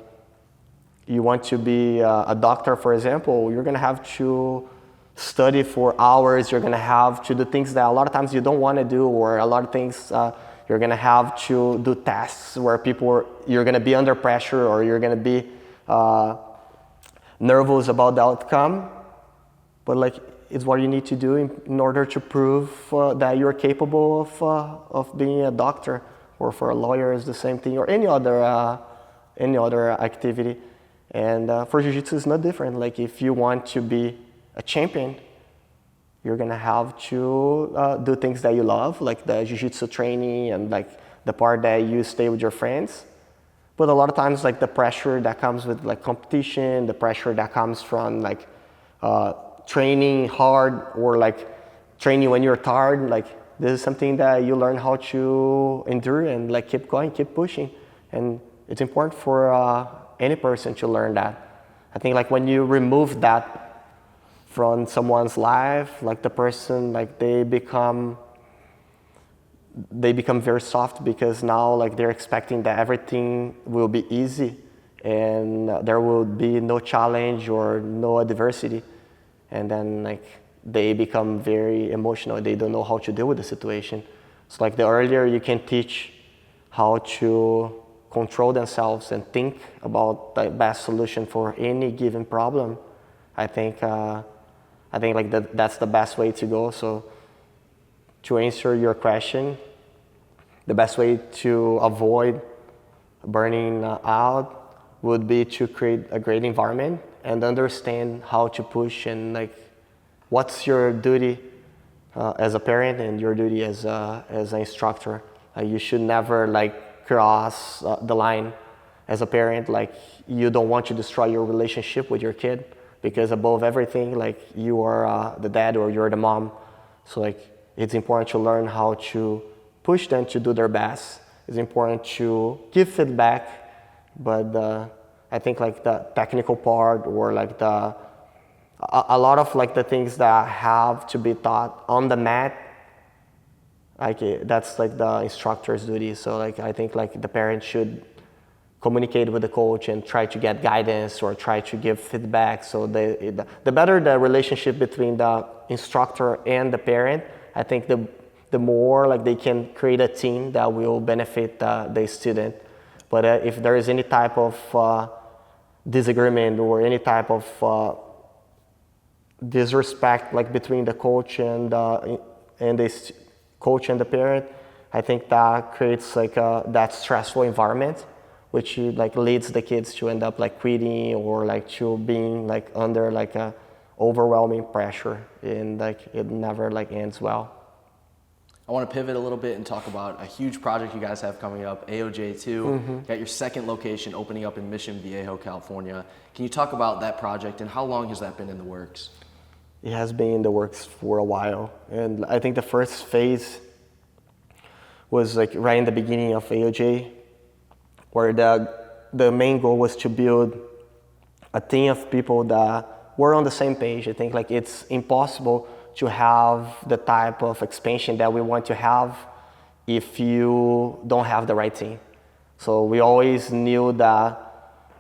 you want to be a doctor, for example, you're gonna have to study for hours. You're gonna have to do things that a lot of times you don't want to do, or a lot of things you're gonna have to do tests where you're gonna be under pressure, or you're gonna be nervous about the outcome. But like it's what you need to do in order to prove that you're capable of being a doctor, or for a lawyer is the same thing, or any other activity. And for jiu-jitsu it's not different. Like if you want to be a champion, you're gonna have to do things that you love, like the jiu-jitsu training and like the part that you stay with your friends. But a lot of times like the pressure that comes with like competition, the pressure that comes from like training hard, or like training when you're tired, like this is something that you learn how to endure and like keep going, keep pushing. And it's important for any person to learn that. I think like when you remove that from someone's life, like the person, like they become they become very soft because now like they're expecting that everything will be easy and there will be no challenge or no adversity, and then like they become very emotional. They don't know how to deal with the situation. So like the earlier you can teach how to control themselves and think about the best solution for any given problem, I think like that's the best way to go. So to answer your question, the best way to avoid burning out would be to create a great environment and understand how to push and like what's your duty as a parent and your duty as an instructor. You should never like cross the line as a parent. Like you don't want to destroy your relationship with your kid, because above everything, like you are the dad or you're the mom. So like it's important to learn how to push them to do their best. It's important to give feedback, but I think like the technical part or like a lot of like the things that have to be taught on the mat, like that's like the instructor's duty. So like I think like the parent should communicate with the coach and try to get guidance or try to give feedback. So the better the relationship between the instructor and the parent, I think the more like they can create a team that will benefit the student. But if there is any type of disagreement or any type of disrespect like between the coach and the coach and the parent, I think that creates like that stressful environment, which like leads the kids to end up like quitting or like to being like under like a overwhelming pressure, and like it never like ends well. I want to pivot a little bit and talk about a huge project you guys have coming up, Aoj. Got your second location opening up in Mission Viejo, California. Can you talk about that project and how long has that been in the works? It has been in the works for a while, and I think the first phase was like right in the beginning of Aoj, where the main goal was to build a team of people that were on the same page. I think like it's impossible to have the type of expansion that we want to have if you don't have the right team. So we always knew that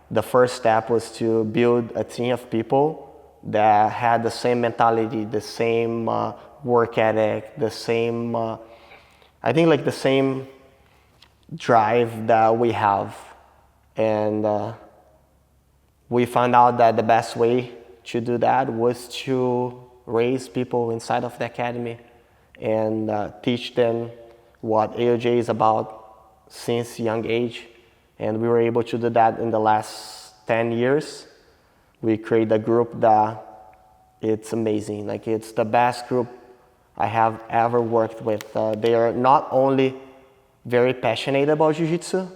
the first step was to build a team of people that had the same mentality, the same work ethic, the same, I think like the same drive that we have. And we found out that the best way to do that was to raise people inside of the academy and teach them what Aoj is about since young age. And we were able to do that in the last 10 years. We created a group that it's amazing. Like it's the best group I have ever worked with. They are not only very passionate about Jiu-Jitsu,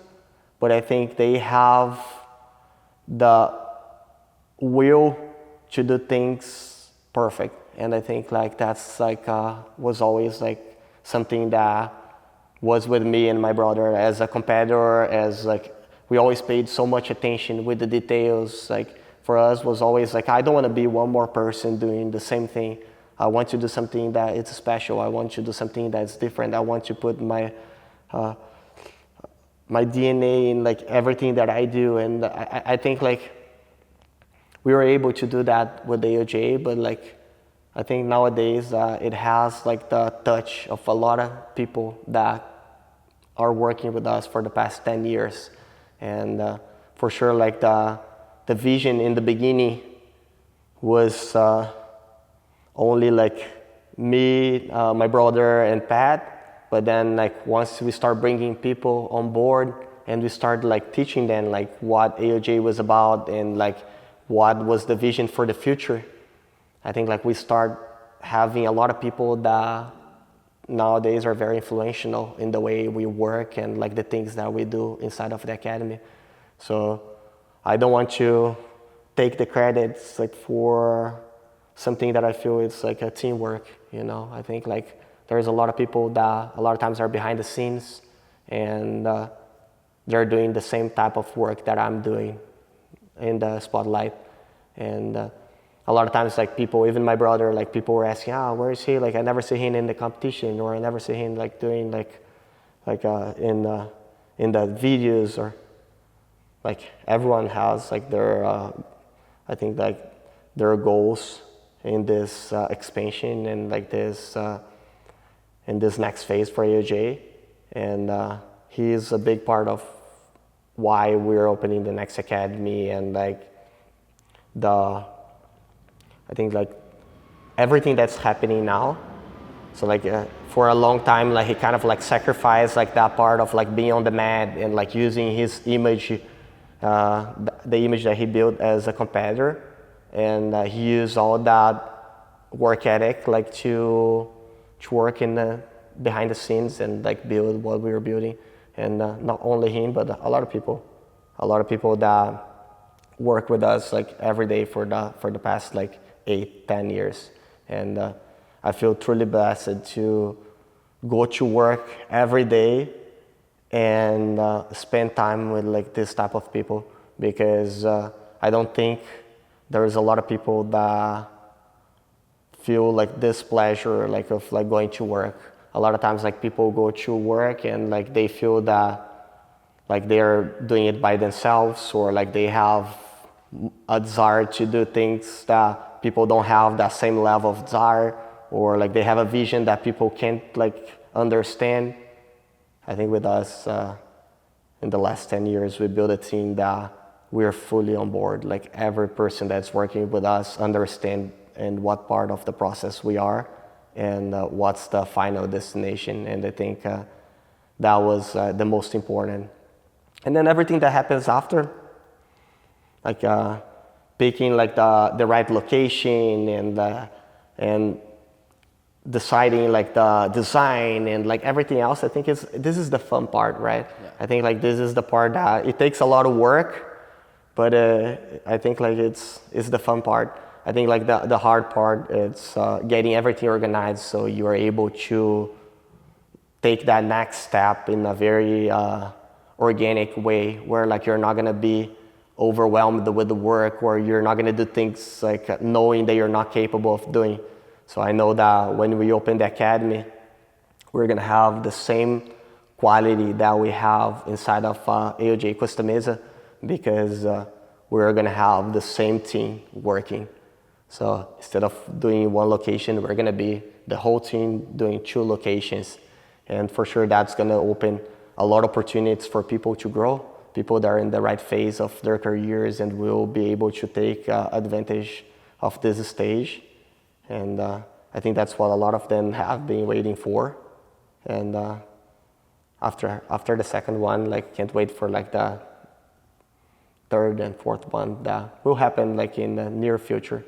but I think they have the will to do things perfect. And I think like that's like was always like something that was with me and my brother as a competitor, as like we always paid so much attention with the details. Like for us was always like, I don't want to be one more person doing the same thing. I want to do something that it's special. I want to do something that's different. I want to put my my DNA in like everything that I do. And I think like we were able to do that with Aoj, but like I think nowadays it has like the touch of a lot of people that are working with us for the past 10 years. And for sure like the vision in the beginning was only like me, my brother and Pat. But then like once we start bringing people on board and we start like teaching them like what Aoj was about and like what was the vision for the future, I think like we start having a lot of people that nowadays are very influential in the way we work and like the things that we do inside of the academy. So I don't want to take the credits like for something that I feel is like a teamwork, you know. I think like there's a lot of people that a lot of times are behind the scenes and they're doing the same type of work that I'm doing in the spotlight. And a lot of times like people, even my brother, like people were asking, where is he? Like I never see him in the competition, or I never see him like doing like like in the videos, or like everyone has like their I think like their goals in this expansion and like this in this next phase for AOJ, and he is a big part of why we're opening the next academy, and like I think like everything that's happening now. So like for a long time, like he kind of like sacrificed like that part of like being on the mat and like using his image, the image that he built as a competitor, and he used all that work ethic like to work in the behind the scenes and like build what we were building. And not only him, but a lot of people that work with us like every day for the past like 8-10 years. And I feel truly blessed to go to work every day and spend time with like this type of people, because I don't think there's a lot of people that feel like this pleasure like of like going to work. A lot of times like people go to work and like they feel that like they're doing it by themselves, or like they have a desire to do things that people don't have that same level of desire, or like they have a vision that people can't like understand. I think with us, in the last 10 years, we built a team that we're fully on board. Like every person that's working with us understand and what part of the process we are, and what's the final destination. And I think that was the most important. And then everything that happens after, like picking like the right location and deciding like the design and like everything else. I think this is the fun part, right? Yeah. I think like this is the part that it takes a lot of work, but I think like it's the fun part. I think like the hard part is getting everything organized so you are able to take that next step in a very organic way, where like you're not gonna be overwhelmed with the work, or you're not gonna do things like knowing that you're not capable of doing. So I know that when we open the academy, we're gonna have the same quality that we have inside of AOJ Costa Mesa, because we're gonna have the same team working. So instead of doing one location, we're gonna be the whole team doing 2 locations. And for sure that's gonna open a lot of opportunities for people to grow, people that are in the right phase of their careers, and will be able to take advantage of this stage. And I think that's what a lot of them have been waiting for. And after the second one, like can't wait for like the third and fourth one that will happen like in the near future.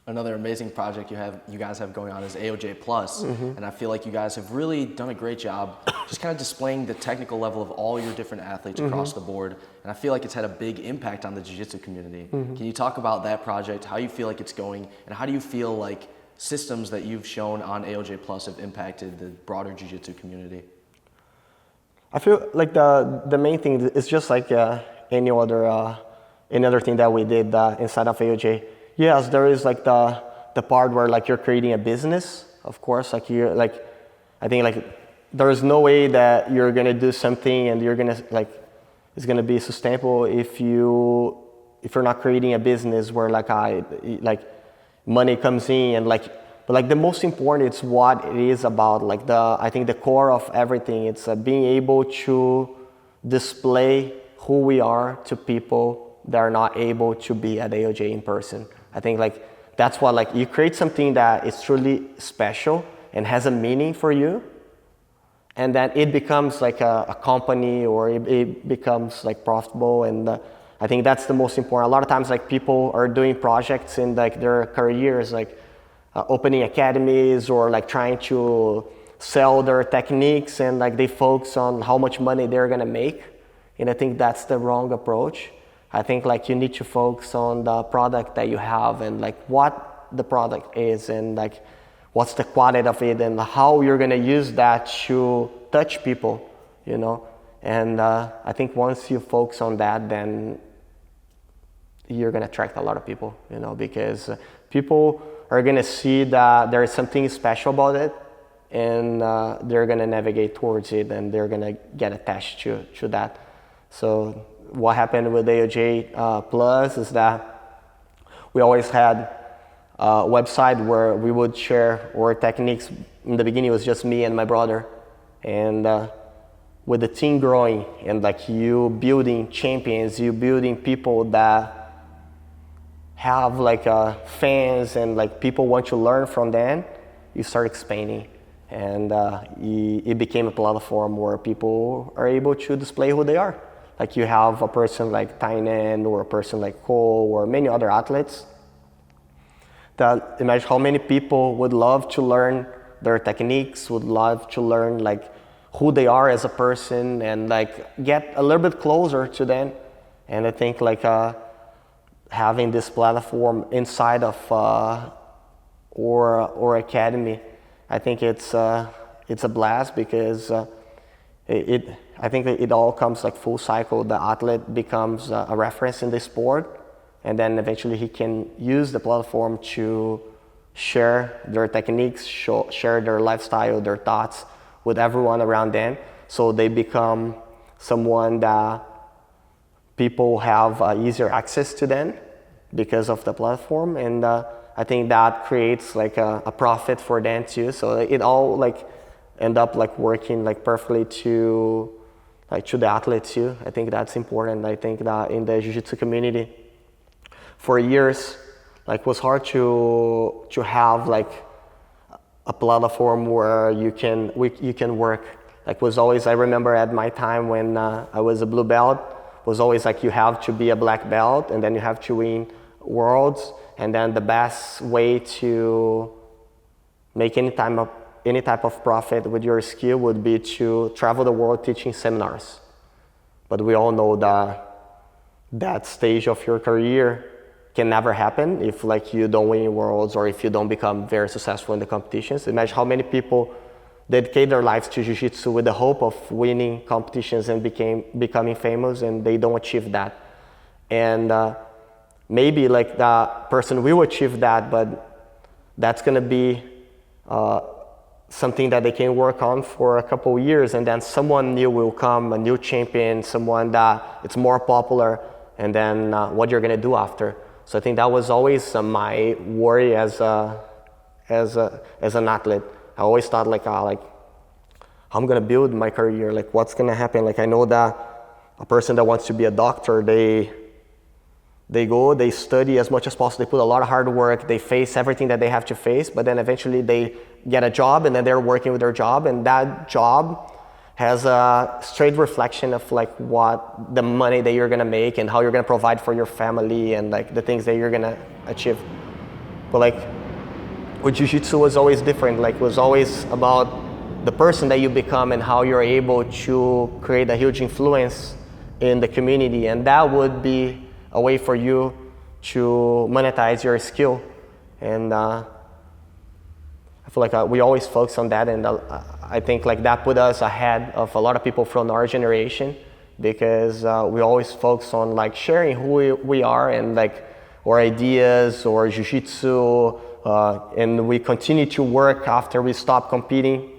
Another amazing project you guys have going on is Aoj Plus, and I feel like you guys have really done a great job just kind of displaying the technical level of all your different athletes across the board, and I feel like it's had a big impact on the Jiu-Jitsu community. Can you talk about that project, how you feel like it's going, and how do you feel like systems that you've shown on Aoj Plus have impacted the broader Jiu-Jitsu community? I feel like the main thing is just like any other thing that we did inside of AOJ. Yes, there is like the part where like you're creating a business, of course. Like you're like, I think like there is no way that you're gonna do something and you're gonna like it's gonna be sustainable if you're not creating a business where like money comes in and like. But like the most important, it's what it is about. Like I think the core of everything, it's being able to display who we are to people that are not able to be at AOJ in person. I think like that's what like you create something that is truly special and has a meaning for you, and then it becomes like a company, or it becomes like profitable. And I think that's the most important. A lot of times like people are doing projects in like their careers, like opening academies or like trying to sell their techniques, and like they focus on how much money they're gonna make. And I think that's the wrong approach. I think like you need to focus on the product that you have, and like what the product is, and like what's the quality of it, and how you're gonna use that to touch people, you know. And I think once you focus on that, then you're gonna attract a lot of people, you know, because people are gonna see that there is something special about it, and they're gonna navigate towards it, and they're gonna get attached to that. So what happened with Aoj Plus is that we always had a website where we would share our techniques. In the beginning, it was just me and my brother, and with the team growing and like you building champions, you building people that have like fans and like people want to learn from them, you start expanding, and it became a platform where people are able to display who they are. Like you have a person like Tainan or a person like Cole or many other athletes that imagine how many people would love to learn their techniques, would love to learn like who they are as a person and like get a little bit closer to them. And I think like having this platform inside of or academy, I think it's a blast because I think it all comes like full cycle. The athlete becomes a reference in the sport, and then eventually he can use the platform to share their techniques, share their lifestyle, their thoughts with everyone around them. So they become someone that people have easier access to them because of the platform, and I think that creates like a profit for them too. So it all like end up like working like perfectly to the athlete too. I think that's important. I think that in the Jiu-Jitsu community for years, like was hard to have like a platform where you can work. Like was always, I remember at my time when I was a blue belt, was always like you have to be a black belt and then you have to win worlds, and then the best way to make any type of profit with your skill would be to travel the world teaching seminars. But we all know that stage of your career can never happen if like you don't win worlds or if you don't become very successful in the competitions. Imagine how many people dedicate their lives to Jiu-Jitsu with the hope of winning competitions and becoming famous, and they don't achieve that. And maybe like that person will achieve that, but that's gonna be something that they can work on for a couple of years, and then someone new will come, a new champion, someone that it's more popular, and then what you're gonna do after. So I think that was always my worry as an athlete. I always thought like I'm gonna build my career, like what's gonna happen. Like I know that a person that wants to be a doctor, they go, they study as much as possible, they put a lot of hard work, they face everything that they have to face, but then eventually they get a job and then they're working with their job, and that job has a straight reflection of like what the money that you're gonna make and how you're gonna provide for your family and like the things that you're gonna achieve. But like with Jiu-Jitsu was always different. Like it was always about the person that you become and how you're able to create a huge influence in the community, and that would be a way for you to monetize your skill. And I feel like we always focus on that, and I think like that put us ahead of a lot of people from our generation, because we always focus on like sharing who we are and like our ideas or Jiu-Jitsu, and we continue to work after we stop competing.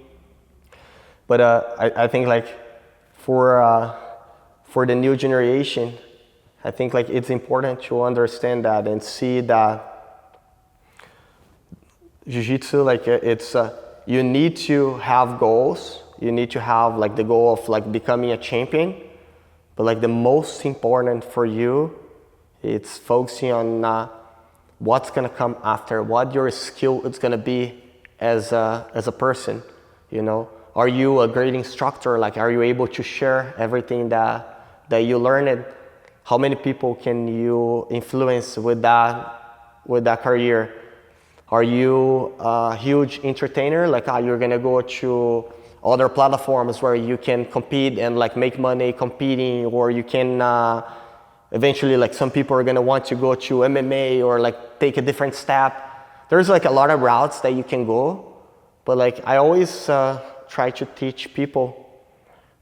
But I think like for the new generation, I think like it's important to understand that and see that Jiu-Jitsu, like it's you need to have goals. You need to have like the goal of like becoming a champion, but like the most important for you, it's focusing on what's gonna come after, what your skill is gonna be as a person. You know, are you a great instructor? Like, are you able to share everything that you learned? How many people can you influence with that career? Are you a huge entertainer? Like, you're gonna go to other platforms where you can compete and like make money competing, or you can eventually, like some people are gonna want to go to MMA or like take a different step. There's like a lot of routes that you can go, but like I always try to teach people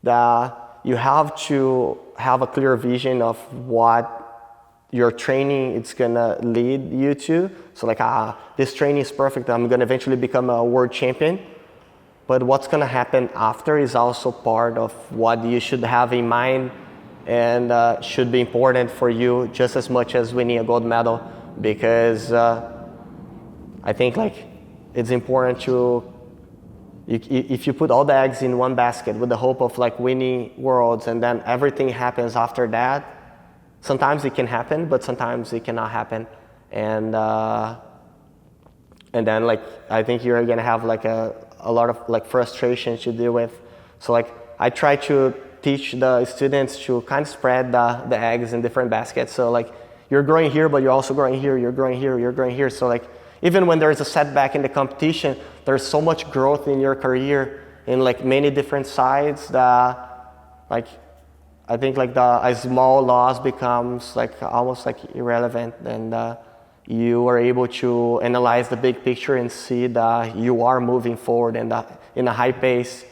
that you have to have a clear vision of what your training it's gonna lead you to. So like, this training is perfect, I'm gonna eventually become a world champion. but what's gonna happen after is also part of what you should have in mind and should be important for you just as much as winning a gold medal, because I think like it's important to, if you put all the eggs in one basket with the hope of like winning worlds and then everything happens after that, sometimes it can happen, but sometimes it cannot happen. And then like I think you're gonna have like a lot of like frustration to deal with. So like I try to teach the students to kind of spread the eggs in different baskets. So like you're growing here, but you're also growing here, you're growing here, you're growing here. So like even when there's a setback in the competition, there's so much growth in your career in like many different sides that like I think like a small loss becomes like almost like irrelevant, and you are able to analyze the big picture and see that you are moving forward and in a high pace.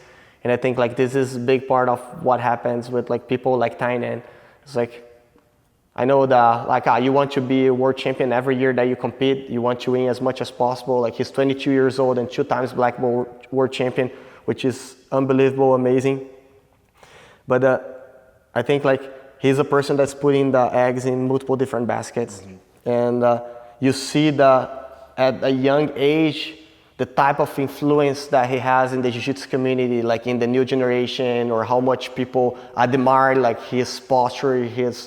And I think like this is a big part of what happens with like people like Tynan. It's like, I know that like you want to be a world champion every year that you compete. You want to win as much as possible. Like he's 22 years old and 2 times black belt world champion, which is unbelievable, amazing. But I think like he's a person that's putting the eggs in multiple different baskets. And you see that at a young age, the type of influence that he has in the Jiu-Jitsu community, like in the new generation, or how much people admire like his posture, his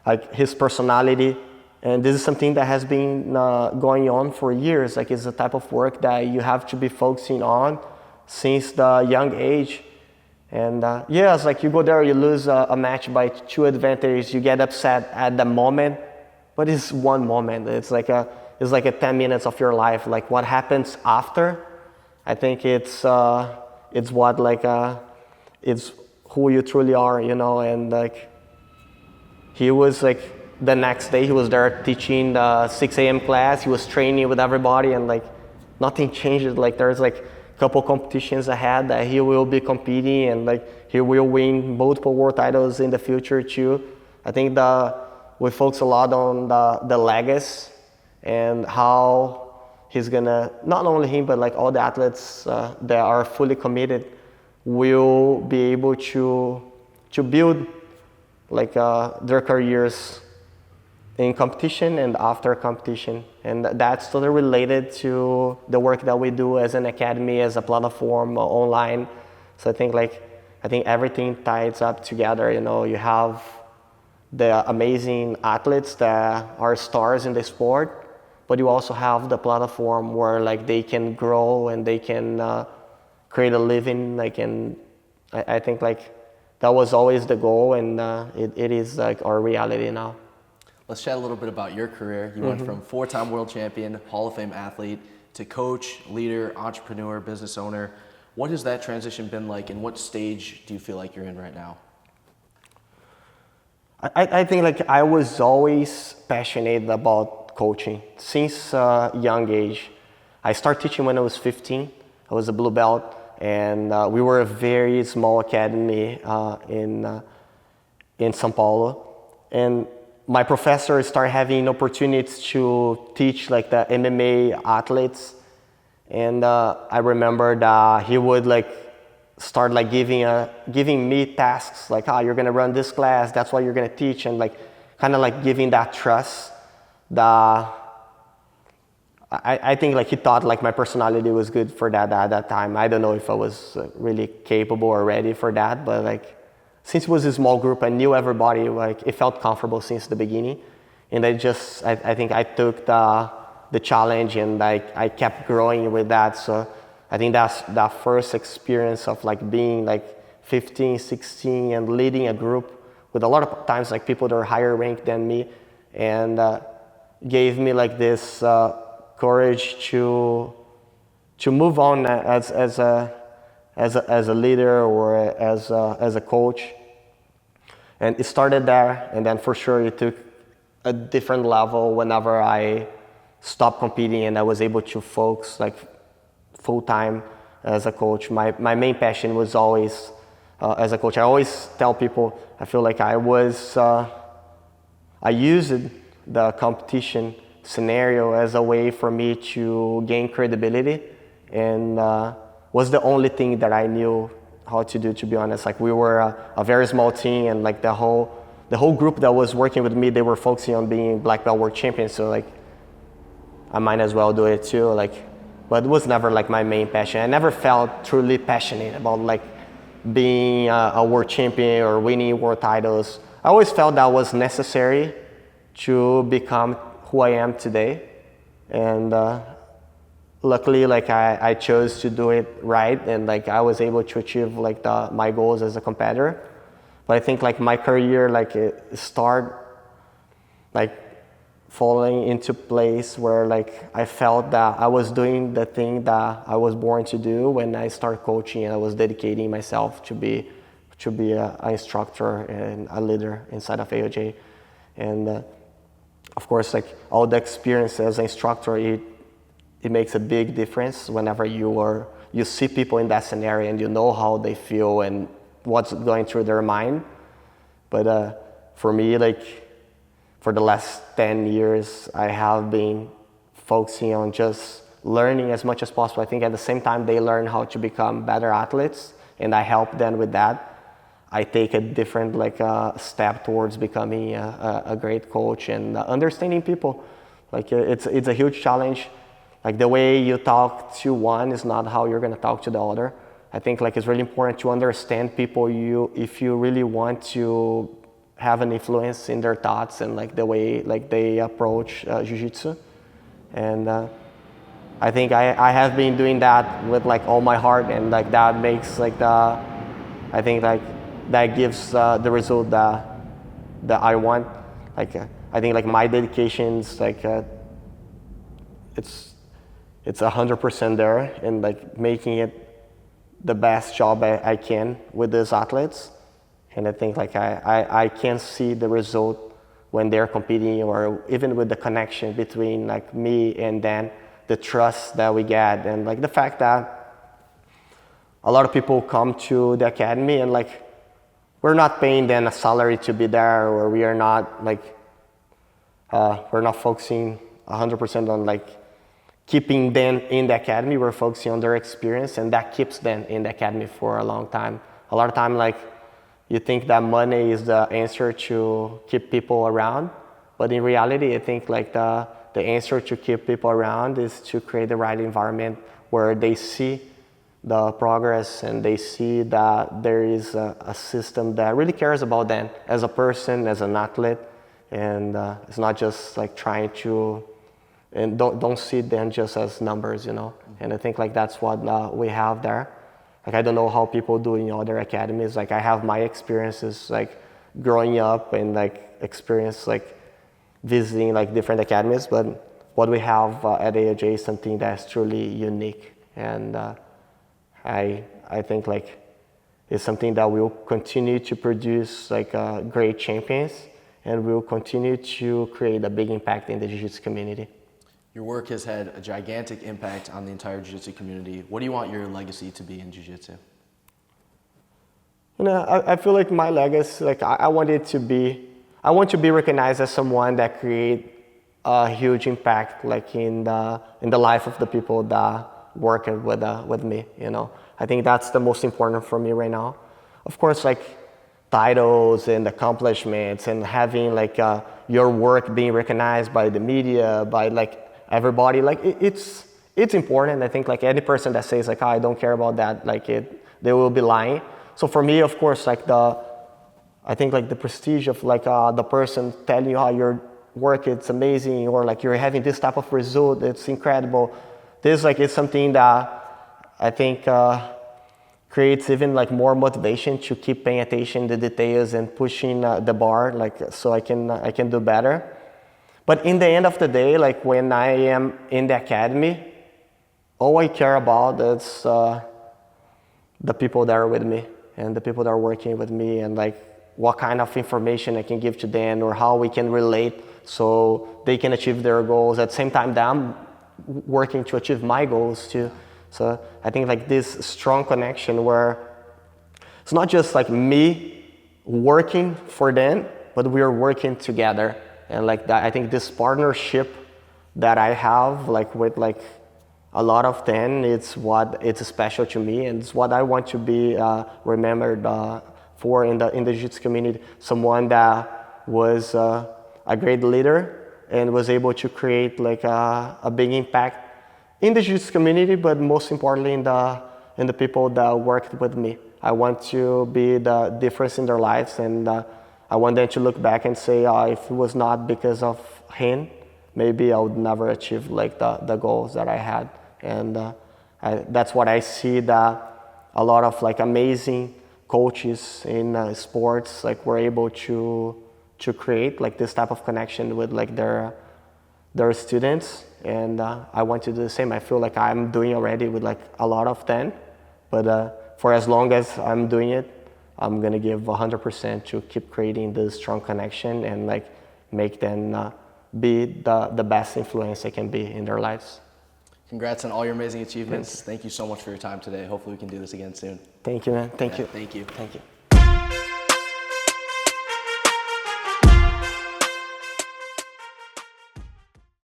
like his personality. And this is something that has been going on for years. Like it's the type of work that you have to be focusing on since the young age. And yeah, it's like you go there, you lose a match by 2 advantage, you get upset at the moment, but it's one moment. It's like a 10 minutes of your life. Like what happens after, I think it's what like it's who you truly are, you know. And like he was like the next day he was there teaching the 6 a.m. class. He was training with everybody, and like nothing changes. Like there's like a couple competitions ahead that he will be competing, and like he will win multiple world titles in the future too. I think we focus a lot on the legacy and how he's gonna, not only him, but like all the athletes that are fully committed will be able to build like their careers in competition and after competition. And that's totally related to the work that we do as an academy, as a platform online. So I think everything ties up together. You know, you have the amazing athletes that are stars in the sport, but you also have the platform where like they can grow and they can create a living. Like, and I think like that was always the goal, and it is like our reality now. Let's chat a little bit about your career. You went from 4-time world champion, Hall of Fame athlete, to coach, leader, entrepreneur, business owner. What has that transition been like, and what stage do you feel like you're in right now? I think like I was always passionate about coaching since a young age. I started teaching when I was 15. I was a blue belt, and we were a very small academy in São Paulo. And my professor started having opportunities to teach like the MMA athletes. And I remember that he would like start like giving me tasks, like, you're gonna run this class, that's what you're gonna teach, and like kind of like giving that trust that I think like he thought like my personality was good for that at that time. I don't know if I was really capable or ready for that, but like since it was a small group, I knew everybody, like it felt comfortable since the beginning. And I think I took the challenge, and I kept growing with that. So I think that's that first experience of like being like 15, 16 and leading a group with a lot of times like people that are higher ranked than me, and gave me like this courage to move on as a leader or as a coach. And it started there, and then for sure it took a different level whenever I stopped competing and I was able to focus like full-time as a coach. My main passion was always as a coach. I always tell people, I feel like I used the competition scenario as a way for me to gain credibility and was the only thing that I knew how to do, to be honest. Like we were a very small team, and like the whole group that was working with me, they were focusing on being black belt world champions. So like I might as well do it too. Like, but it was never like my main passion. I never felt truly passionate about like being a world champion or winning world titles. I always felt that was necessary to become who I am today. And luckily, like I chose to do it right, and like I was able to achieve like my goals as a competitor. But I think like my career, like it start like falling into place where like I felt that I was doing the thing that I was born to do when I started coaching, and I was dedicating myself to be an instructor and a leader inside of AOJ. And of course, like all the experience as an instructor, it makes a big difference whenever you see people in that scenario and you know how they feel and what's going through their mind. But for me, like for the last 10 years, I have been focusing on just learning as much as possible. I think at the same time they learn how to become better athletes, and I help them with that. I take a different step towards becoming a great coach and understanding people. Like it's a huge challenge. Like the way you talk to one is not how you're gonna talk to the other. I think like it's really important to understand people if you really want to have an influence in their thoughts and like the way like they approach jiu-jitsu. And I think I have been doing that with like all my heart, and like that makes like I think like that gives the result that I want. Like I think like my dedication's like it's 100% there, and like making it the best job I can with these athletes. And I think like I can see the result when they're competing, or even with the connection between like me and them, the trust that we get, and like the fact that a lot of people come to the academy and like we're not paying them a salary to be there, or we are not like we're not focusing 100% on like keeping them in the academy. We're focusing on their experience, and that keeps them in the academy for a long time. A lot of time like you think that money is the answer to keep people around, but in reality, I think like the answer to keep people around is to create the right environment where they see the progress and they see that there is a system that really cares about them as a person, as an athlete, and it's not just like trying to, and don't see them just as numbers, you know. And I think like that's what we have there. Like I don't know how people do in other academies. Like I have my experiences like growing up and like experience like visiting like different academies, but what we have at AOJ is something that's truly unique. And I think like it's something that will continue to produce like great champions, and will continue to create a big impact in the jiu-jitsu community. Your work has had a gigantic impact on the entire jiu-jitsu community. What do you want your legacy to be in jiu-jitsu? You know, I feel like my legacy, like I want to be recognized as someone that create a huge impact, like in the life of the people that work with me. You know, I think that's the most important for me right now. Of course, like titles and accomplishments and having like your work being recognized by the media, by like everybody, like it's important. I think like any person that says like, oh, I don't care about that, like they will be lying. So for me, of course, like I think like the prestige of like the person telling you how your work is amazing, or like you're having this type of result, it's incredible. This like is something that I think creates even like more motivation to keep paying attention to the details and pushing the bar, like so I can do better. But in the end of the day, like when I am in the academy, all I care about is the people that are with me and the people that are working with me, and like what kind of information I can give to them, or how we can relate so they can achieve their goals at the same time that I'm working to achieve my goals too. So I think like this strong connection where it's not just like me working for them, but we are working together. And like that, I think this partnership that I have like with like a lot of them. It's special to me, and it's what I want to be remembered for in the Jiu-Jitsu community. Someone that was a great leader and was able to create like a big impact in the Jiu-Jitsu community, but most importantly in the people that worked with me. I want to be the difference in their lives, and I want them to look back and say, if it was not because of him, maybe I would never achieve like the goals that I had. And that's what I see, that a lot of like amazing coaches in sports like were able to create like this type of connection with like their students. And I want to do the same. I feel like I'm doing already with like a lot of them, but for as long as I'm doing it, I'm gonna give 100% to keep creating this strong connection and like make them be the best influence they can be in their lives. Congrats on all your amazing achievements. Thank you so much for your time today. Hopefully we can do this again soon. Thank you, man. Thank you. Thank you. Thank you.